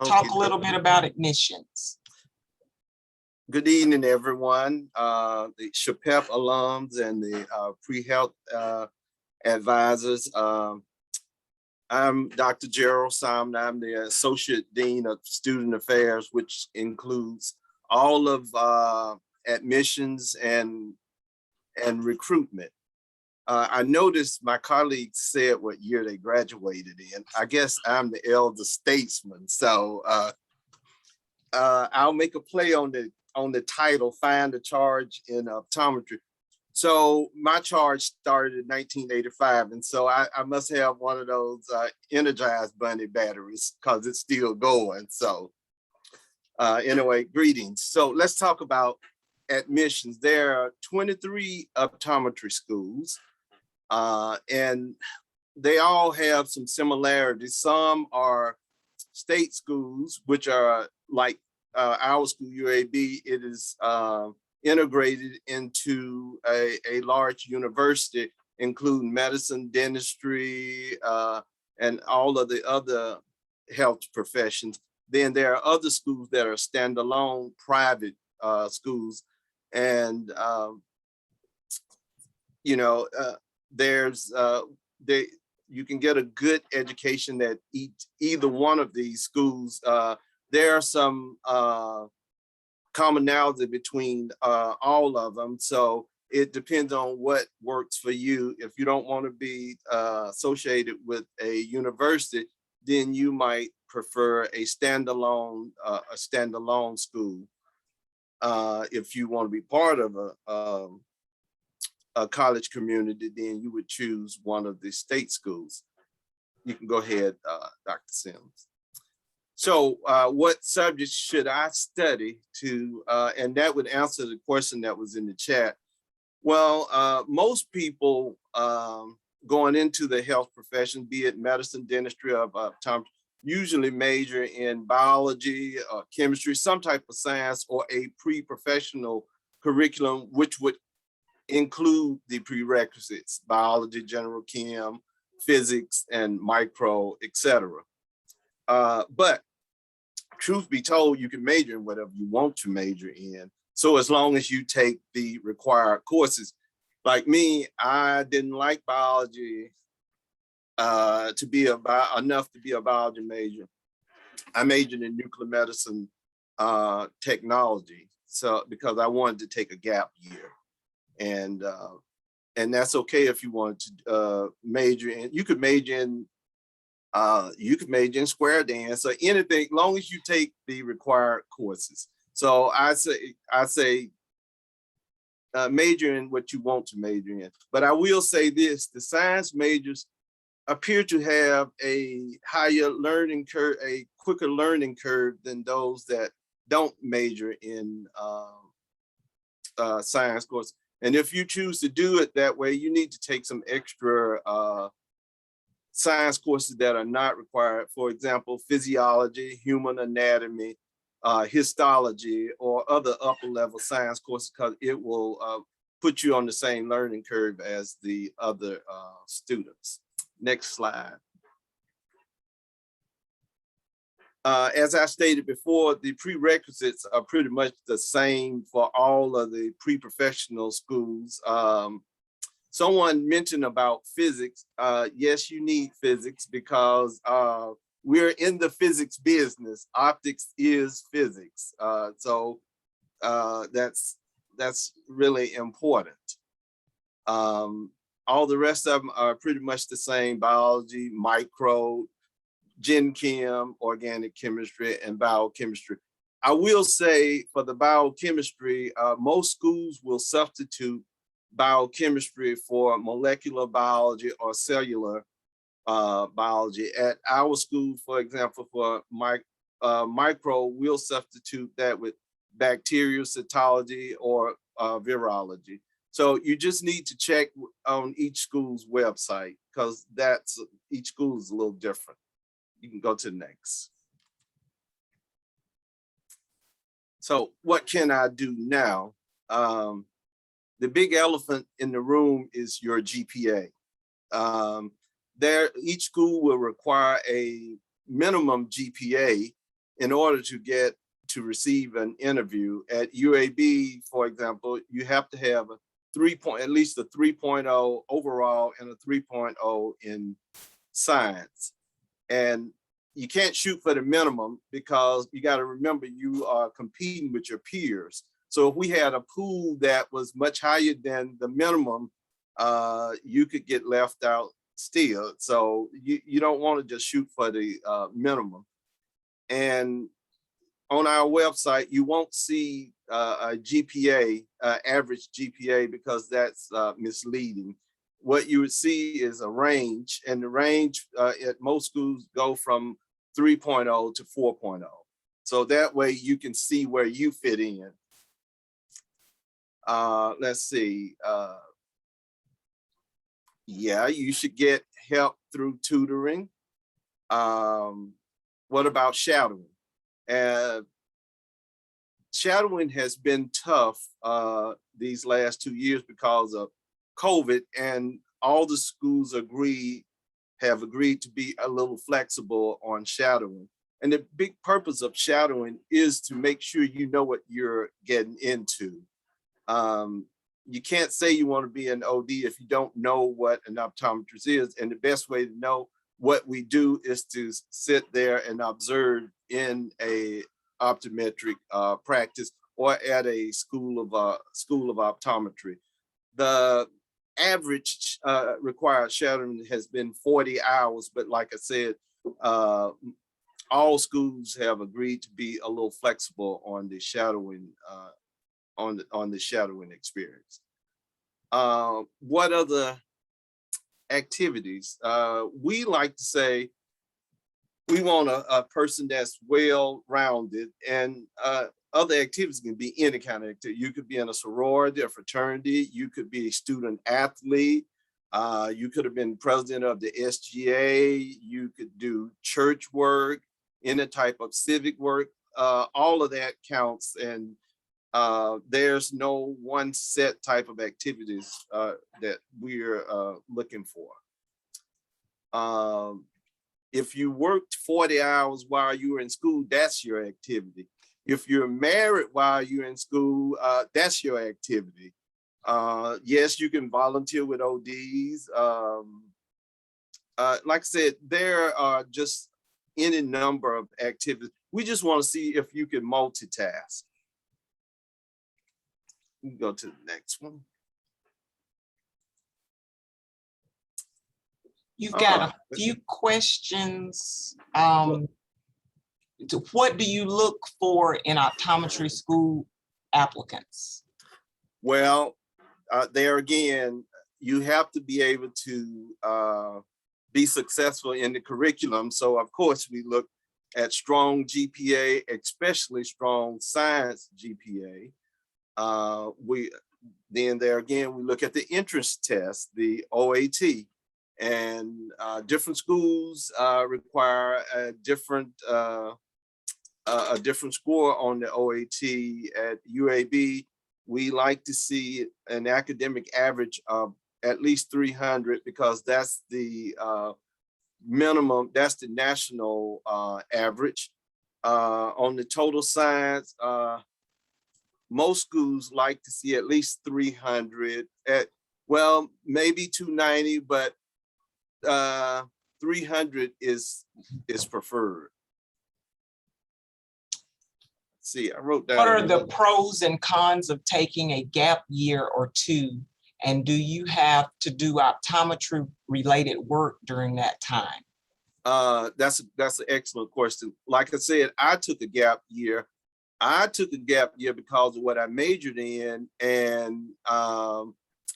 Talk a little bit about admissions. Good evening, everyone. The SHPEP alums and the pre-health advisors. I'm Dr. Gerald Simon. I'm the Associate Dean of Student Affairs, which includes all of admissions and recruitment. I noticed my colleagues said what year they graduated in. I guess I'm the elder statesman, so I'll make a play on the title, Find the Charge in Optometry. So my charge started in 1985, and so I must have one of those Energized Bunny batteries because it's still going. So anyway, greetings. So let's talk about admissions. There are 23 optometry schools, and they all have some similarities. Some are state schools, which are like our school, UAB. It is integrated into a large university, including medicine, dentistry, and all of the other health professions. Then there are other schools that are standalone private schools. And, you can get a good education at either one of these schools. There are some commonality between all of them. So it depends on what works for you. If you don't want to be associated with a university, then you might prefer a standalone school. If you want to be part of a college community, then you would choose one of the state schools. You can go ahead, Dr. Sims. So what subjects should I study to, and that would answer the question that was in the chat. Well, most people going into the health profession, be it medicine, dentistry, or optometry, usually major in biology, chemistry, some type of science, or a pre-professional curriculum, which would include the prerequisites: biology, general chem, physics, and micro, etc. But truth be told, you can major in whatever you want to major in. So as long as you take the required courses. Like me, I didn't like biology enough to be a biology major. I majored in nuclear medicine technology, so because I wanted to take a gap year. And that's okay if you want to major in. You could major in square dance or anything, long as you take the required courses. So I say major in what you want to major in. But I will say this: the science majors appear to have a higher learning curve, a quicker learning curve than those that don't major in science course. And if you choose to do it that way, you need to take some extra science courses that are not required. For example, physiology, human anatomy, histology, or other upper level science courses, because it will put you on the same learning curve as the other students. Next slide. As I stated before, the prerequisites are pretty much the same for all of the pre-professional schools. Someone mentioned about physics. Yes, you need physics because we're in the physics business. Optics is physics. So that's really important. All the rest of them are pretty much the same: biology, micro, gen chem, organic chemistry, and biochemistry. I will say for the biochemistry, most schools will substitute biochemistry for molecular biology or cellular biology. At our school, for example, for micro, we'll substitute that with bacterial cytology or virology. So you just need to check on each school's website because each school is a little different. You can go to the next. So what can I do now? The big elephant in the room is your GPA. Each school will require a minimum GPA in order to receive an interview. At UAB, for example, you have to have at least a 3.0 overall and a 3.0 in science. And you can't shoot for the minimum because you got to remember you are competing with your peers. So if we had a pool that was much higher than the minimum, you could get left out still. So you don't want to just shoot for the minimum. And on our website, you won't see a GPA, average GPA, because that's misleading. What you would see is a range, and the range at most schools go from 3.0 to 4.0. So that way you can see where you fit in. Let's see. Yeah, you should get help through tutoring. What about shadowing? Shadowing has been tough these last 2 years because of COVID, and all the schools have agreed to be a little flexible on shadowing. And the big purpose of shadowing is to make sure you know what you're getting into. You can't say you want to be an OD if you don't know what an optometrist is. And the best way to know what we do is to sit there and observe in a optometric practice or at a school of optometry. The average required shadowing has been 40 hours, but like I said, all schools have agreed to be a little flexible on the shadowing on the shadowing experience. What other activities? We like to say we want a person that's well-rounded, and other activities can be any kind of activity. You could be in a sorority, a fraternity, you could be a student athlete, you could have been president of the SGA, you could do church work, any type of civic work, all of that counts. And there's no one set type of activities that we're looking for. If you worked 40 hours while you were in school, that's your activity. If you're married while you're in school, that's your activity. Yes, you can volunteer with ODs. Like I said, there are just any number of activities. We just want to see if you can multitask. We can go to the next one. You've got a few questions. What do you look for in optometry school applicants? Well, there again, you have to be able to be successful in the curriculum. So of course we look at strong GPA, especially strong science GPA. Then there again, we look at the entrance test, the OAT, and different schools require a different score on the OAT. At UAB, we like to see an academic average of at least 300 because that's the minimum, that's the national average. On the total science, most schools like to see at least 300, well, maybe 290, but 300 is preferred. See, I wrote down. What are the pros and cons of taking a gap year or two? And do you have to do optometry related work during that time? That's an excellent question. Like I said, I took a gap year. I took a gap year because of what I majored in, and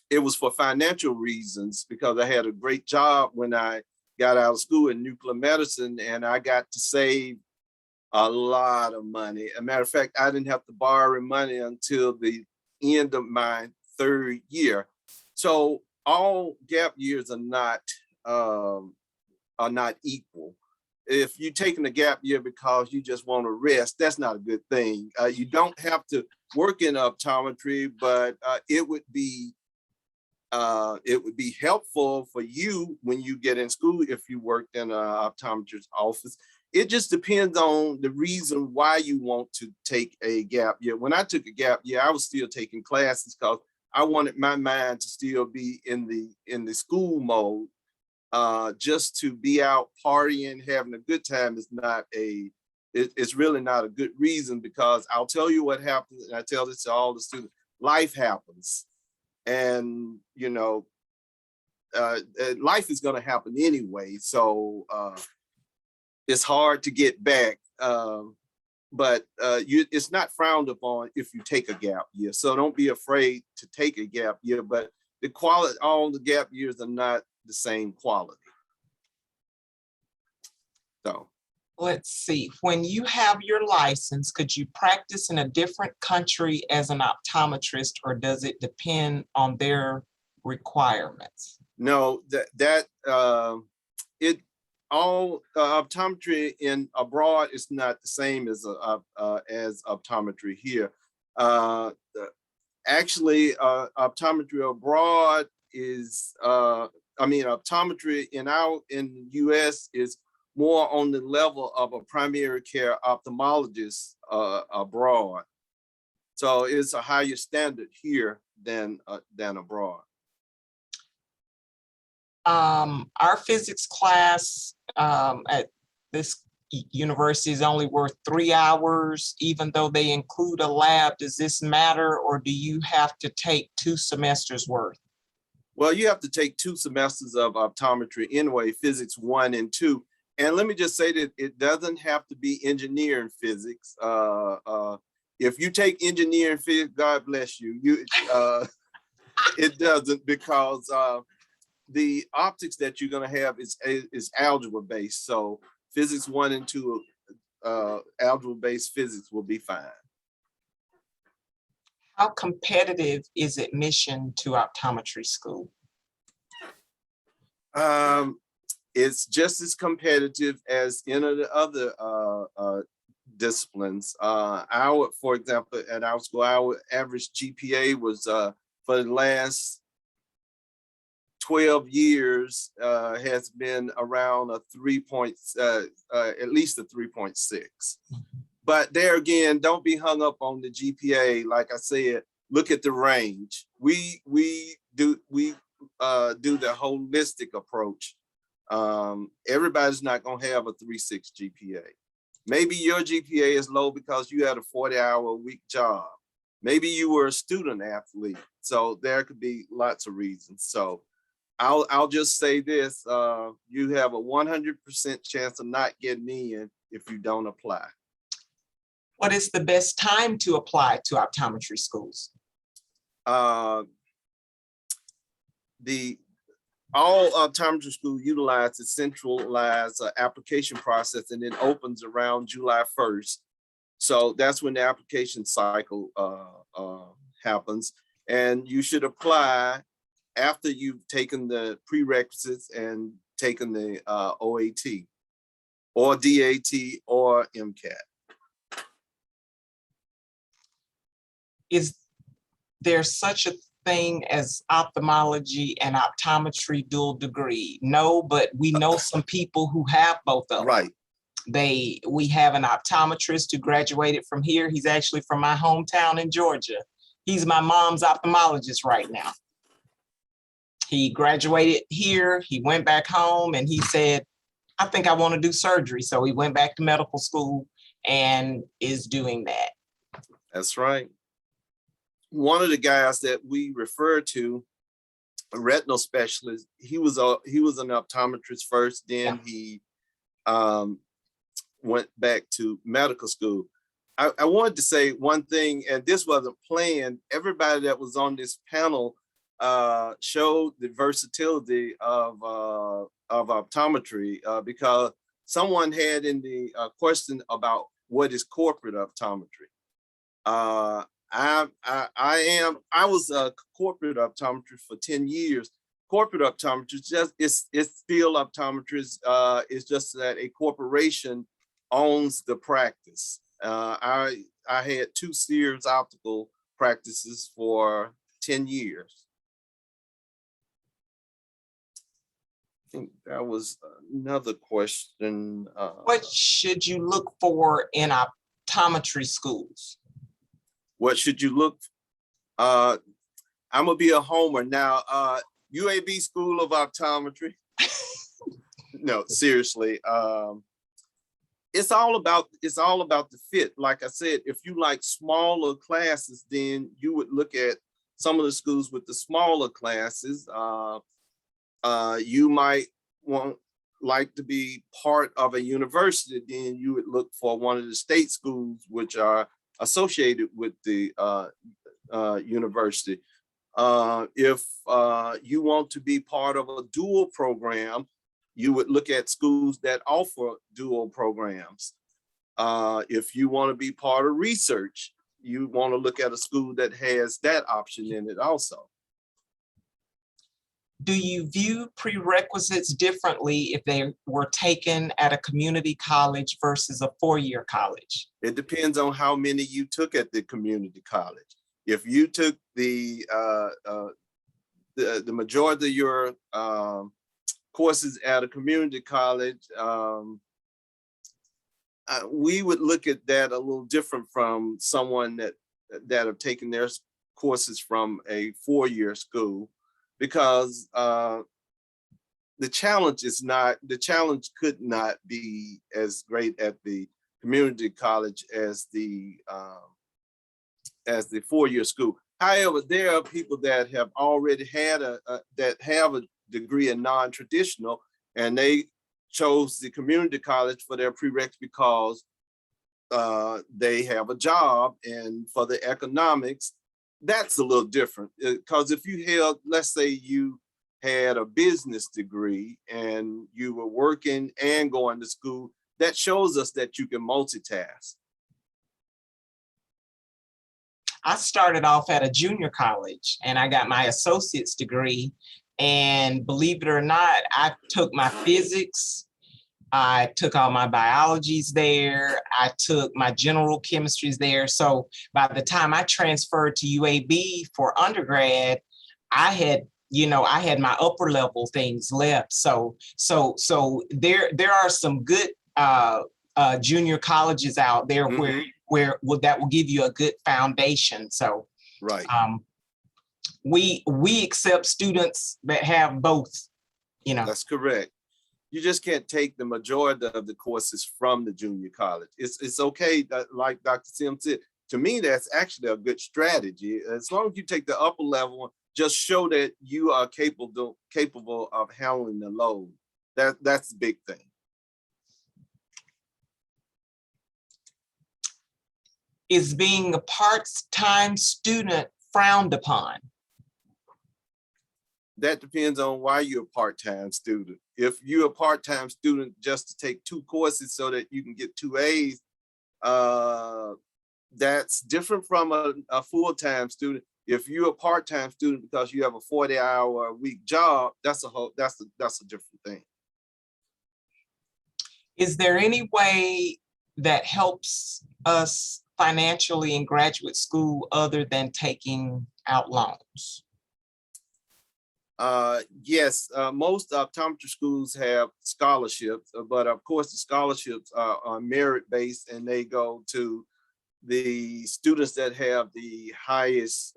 it was for financial reasons because I had a great job when I got out of school in nuclear medicine, and I got to save a lot of money. As a matter of fact, I didn't have to borrow money until the end of my third year. So all gap years are not equal. If you're taking a gap year because you just want to rest, that's not a good thing. You don't have to work in optometry, but it would be helpful for you when you get in school if you worked in an optometrist's office. It just depends on the reason why you want to take a gap year. When I took a gap year, I was still taking classes because I wanted my mind to still be in the school mode. Just to be out partying, having a good time is not it's really not a good reason, because I'll tell you what happens, and I tell this to all the students: life happens, and you know, life is going to happen anyway. So it's hard to get back, but it's not frowned upon if you take a gap year. So don't be afraid to take a gap year. But the quality, all the gap years are not the same quality. So let's see, when you have your license, could you practice in a different country as an optometrist, or does it depend on their requirements? No, optometry in abroad is not the same as optometry here. Actually, optometry abroad is optometry in the US is more on the level of a primary care ophthalmologist abroad. So it's a higher standard here than abroad. Our physics class at this university is only worth 3 hours, even though they include a lab. Does this matter, or do you have to take 2 semesters worth? Well, you have to take 2 semesters of optometry anyway, physics 1 and 2. And let me just say that it doesn't have to be engineering physics. If you take engineering physics, God bless you. It doesn't, because the optics that you're going to have is algebra based. So physics 1 and 2, algebra based physics will be fine. How competitive is admission to optometry school? It's just as competitive as any of the other disciplines. For example, at our school, our average GPA was for the last 12 years has been around a 3 at least a 3.6. But there again, don't be hung up on the GPA. Like I said, look at the range. We do the holistic approach. Everybody's not going to have a 3.6 GPA. Maybe your GPA is low because you had a 40-hour-a-week job. Maybe you were a student athlete. So there could be lots of reasons. So I'll just say this: you have a 100% chance of not getting in if you don't apply. What is the best time to apply to optometry schools? The all optometry schools utilize the centralized application process, and it opens around July 1st. So that's when the application cycle happens, and you should apply after you've taken the prerequisites and taken the OAT or DAT or MCAT. Is there such a thing as ophthalmology and optometry dual degree? No, but we know some people who have both of them. Right. We have an optometrist who graduated from here. He's actually from my hometown in Georgia. He's my mom's ophthalmologist right now. He graduated here, he went back home and he said, I think I want to do surgery. So he went back to medical school and is doing that. That's right. One of the guys that we refer to, a retinal specialist, he was an optometrist first, then he went back to medical school. I wanted to say one thing, and this wasn't planned. Everybody that was on this panel showed the versatility of optometry because someone had in the question about what is corporate optometry. I was a corporate optometrist for 10 years. Corporate optometrist it's still optometrist. It's just that a corporation owns the practice. I had 2 Sears optical practices for 10 years. I think that was another question. What should you look for in optometry schools? What should you look? I'm gonna be a homer now. UAB School of Optometry. No, seriously. It's all about the fit. Like I said, if you like smaller classes, then you would look at some of the schools with the smaller classes. You might like to be part of a university, then you would look for one of the state schools which are associated with the university. If you want to be part of a dual program, you would look at schools that offer dual programs. If you want to be part of research, you want to look at a school that has that option in it also. Do you view prerequisites differently if they were taken at a community college versus a 4-year college? It depends on how many you took at the community college. If you took the majority of your courses at a community college, we would look at that a little different from someone that have taken their courses from a 4-year school, because the challenge could not be as great at the community college as the 4-year school. However, there are people that have already had that have a degree in non-traditional, and they chose the community college for their prereqs because they have a job, and for the economics, that's a little different. Because if you held, let's say you had a business degree and you were working and going to school, that shows us that you can multitask. I started off at a junior college and I got my associate's degree. And believe it or not, I took my physics, I took all my biologies there, I took my general chemistries there. So by the time I transferred to UAB for undergrad, I had my upper level things left. So there are some good junior colleges out there where that will give you a good foundation. So right. We accept students that have both, That's correct. You just can't take the majority of the courses from the junior college. It's okay, that, like Dr. Sims said, to me, that's actually a good strategy. As long as you take the upper level, just show that you are capable of handling the load. That's the big thing. Is being a part-time student frowned upon? that depends on why you're a part-time student. If you're a part-time student just to take 2 courses so that you can get 2 A's, that's different from a full-time student. If you're a part-time student because you have a 40-hour-a-week job, that's a different thing. Is there any way that helps us financially in graduate school other than taking out loans? Yes, most optometry schools have scholarships, but of course the scholarships are merit-based, and they go to the students that have the highest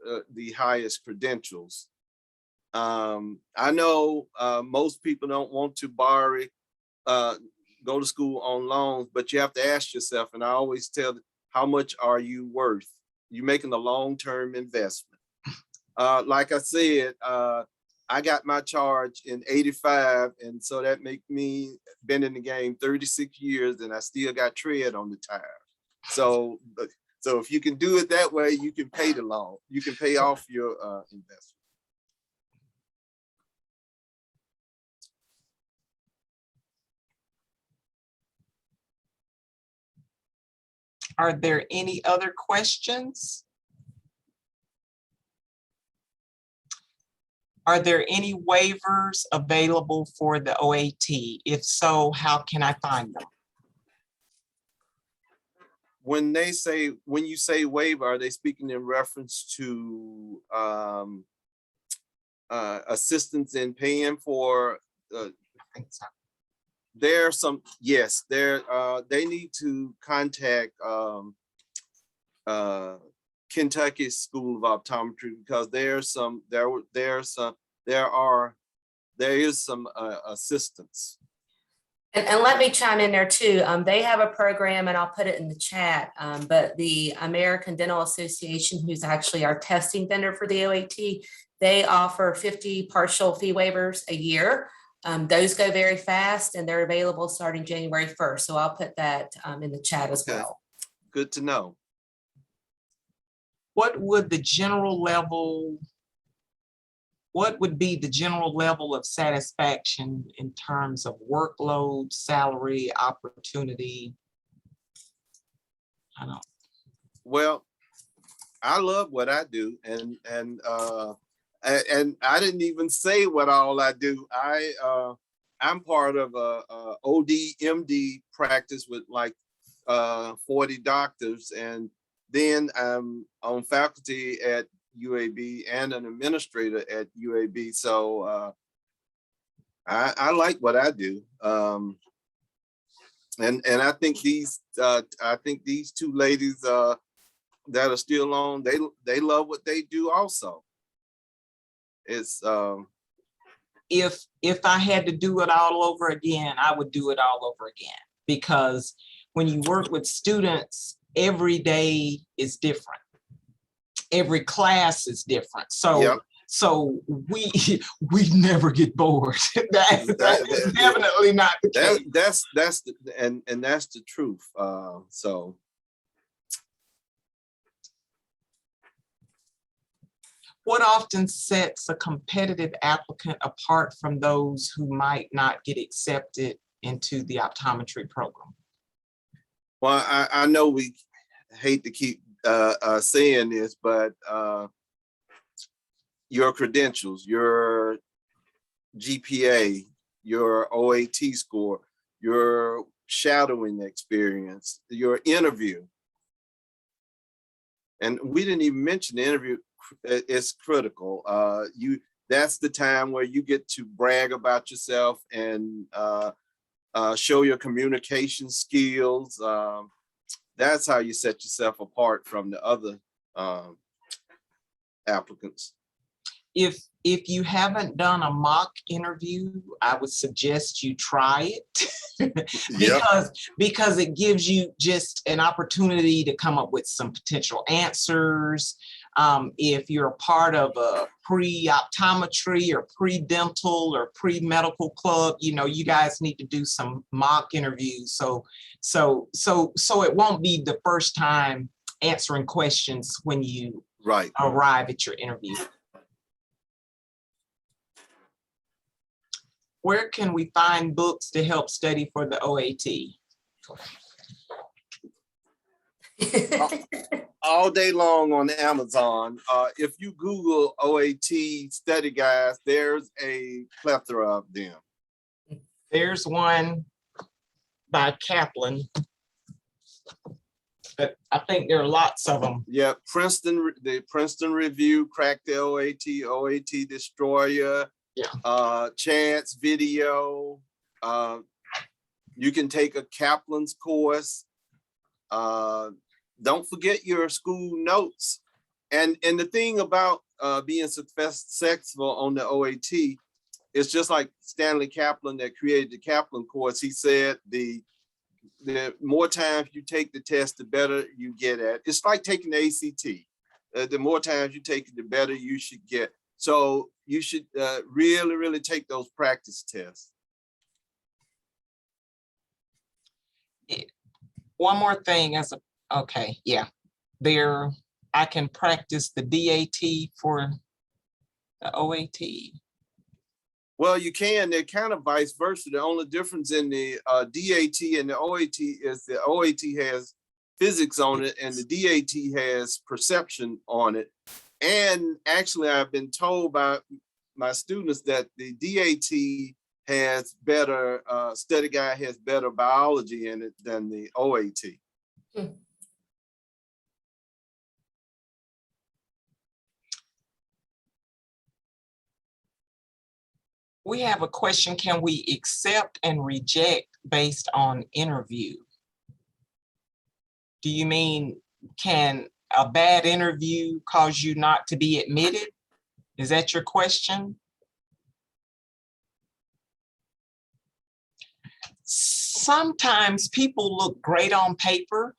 credentials. I know most people don't want to borrow, go to school on loans, but you have to ask yourself, and I always tell them, how much are you worth? You're making a long-term investment. Like I said, I got my charge in '85, and so that make me been in the game 36 years, and I still got tread on the tire. So if you can do it that way, you can pay the loan. You can pay off your investment. Are there any other questions? Are there any waivers available for the OAT? If so, how can I find them? When you say waiver, are they speaking in reference to assistance in paying for? I think so. There are some, yes, they need to contact Kentucky School of Optometry, because there is some assistance. And let me chime in there too. They have a program, and I'll put it in the chat, but the American Dental Association, who's actually our testing vendor for the OAT, they offer 50 partial fee waivers a year. Those go very fast, and they're available starting January 1st. So I'll put that in the chat as well. Good to know. What would be the general level of satisfaction in terms of workload, salary, opportunity? I don't. Well, I love what I do, and I didn't even say what all I do. I'm part of a OD MD practice with like 40 doctors, and then I'm on faculty at UAB and an administrator at UAB. So I like what I do, and I think these 2 ladies that are still on, they love what they do also. It's if I had to do it all over again, I would do it all over again, because when you work with students, every day is different. Every class is different. So yep. So we never get bored. That is definitely not the case. That's the truth. So. What often sets a competitive applicant apart from those who might not get accepted into the optometry program? Well, I know we hate to keep saying this, but your credentials, your GPA, your OAT score, your shadowing experience, your interview. And we didn't even mention the interview. It's critical. That's the time where you get to brag about yourself and show your communication skills. That's how you set yourself apart from the other applicants. If you haven't done a mock interview, I would suggest you try it because it gives you just an opportunity to come up with some potential answers. If you're a part of a pre-optometry or pre-dental or pre-medical club, you guys need to do some mock interviews. So it won't be the first time answering questions when you arrive at your interview. Where can we find books to help study for the OAT? All day long on Amazon. If you Google OAT study guides, there's a plethora of them. There's one by Kaplan. But I think there are lots of them. Yeah, the Princeton Review, Crack the OAT, OAT Destroyer, Chance Video. You can take a Kaplan's course. Don't forget your school notes. And the thing about being successful on the OAT, it's just like Stanley Kaplan that created the Kaplan course. He said the more times you take the test, the better you get at. It's like taking the ACT. The more times you take it, the better you should get. So you should really, really take those practice tests. One more thing there, I can practice the DAT for the OAT. Well, you can. They're kind of vice versa. The only difference in the DAT and the OAT is the OAT has physics on it and the DAT has perception on it. And actually, I've been told by my students that the DAT has better, study guide has better biology in it than the OAT. We have a question, can we accept and reject based on interview? Do you mean, can a bad interview cause you not to be admitted? Is that your question? Sometimes people look great on paper,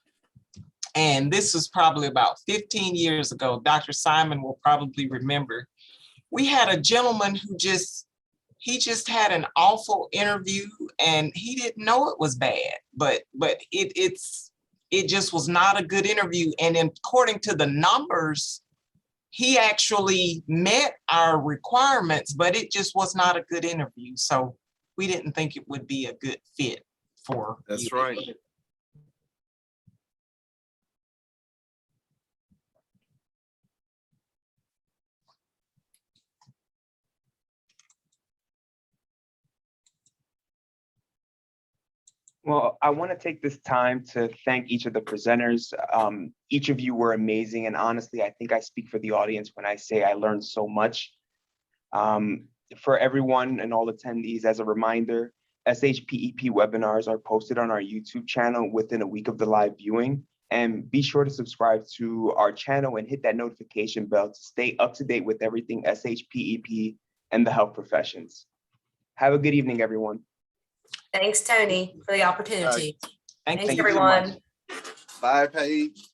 and this was probably about 15 years ago. Dr. Simon will probably remember. We had a gentleman who he just had an awful interview and he didn't know it was bad, but it just was not a good interview. And according to the numbers, he actually met our requirements, but it just was not a good interview. So we didn't think it would be a good fit for. That's right. Well, I want to take this time to thank each of the presenters. Each of you were amazing. And honestly, I think I speak for the audience when I say I learned so much. For everyone and all attendees, as a reminder, SHPEP webinars are posted on our YouTube channel within a week of the live viewing. And be sure to subscribe to our channel and hit that notification bell to stay up to date with everything SHPEP and the health professions. Have a good evening, everyone. Thanks, Tony, for the opportunity. Thank Thanks, you. everyone. Bye, Paige.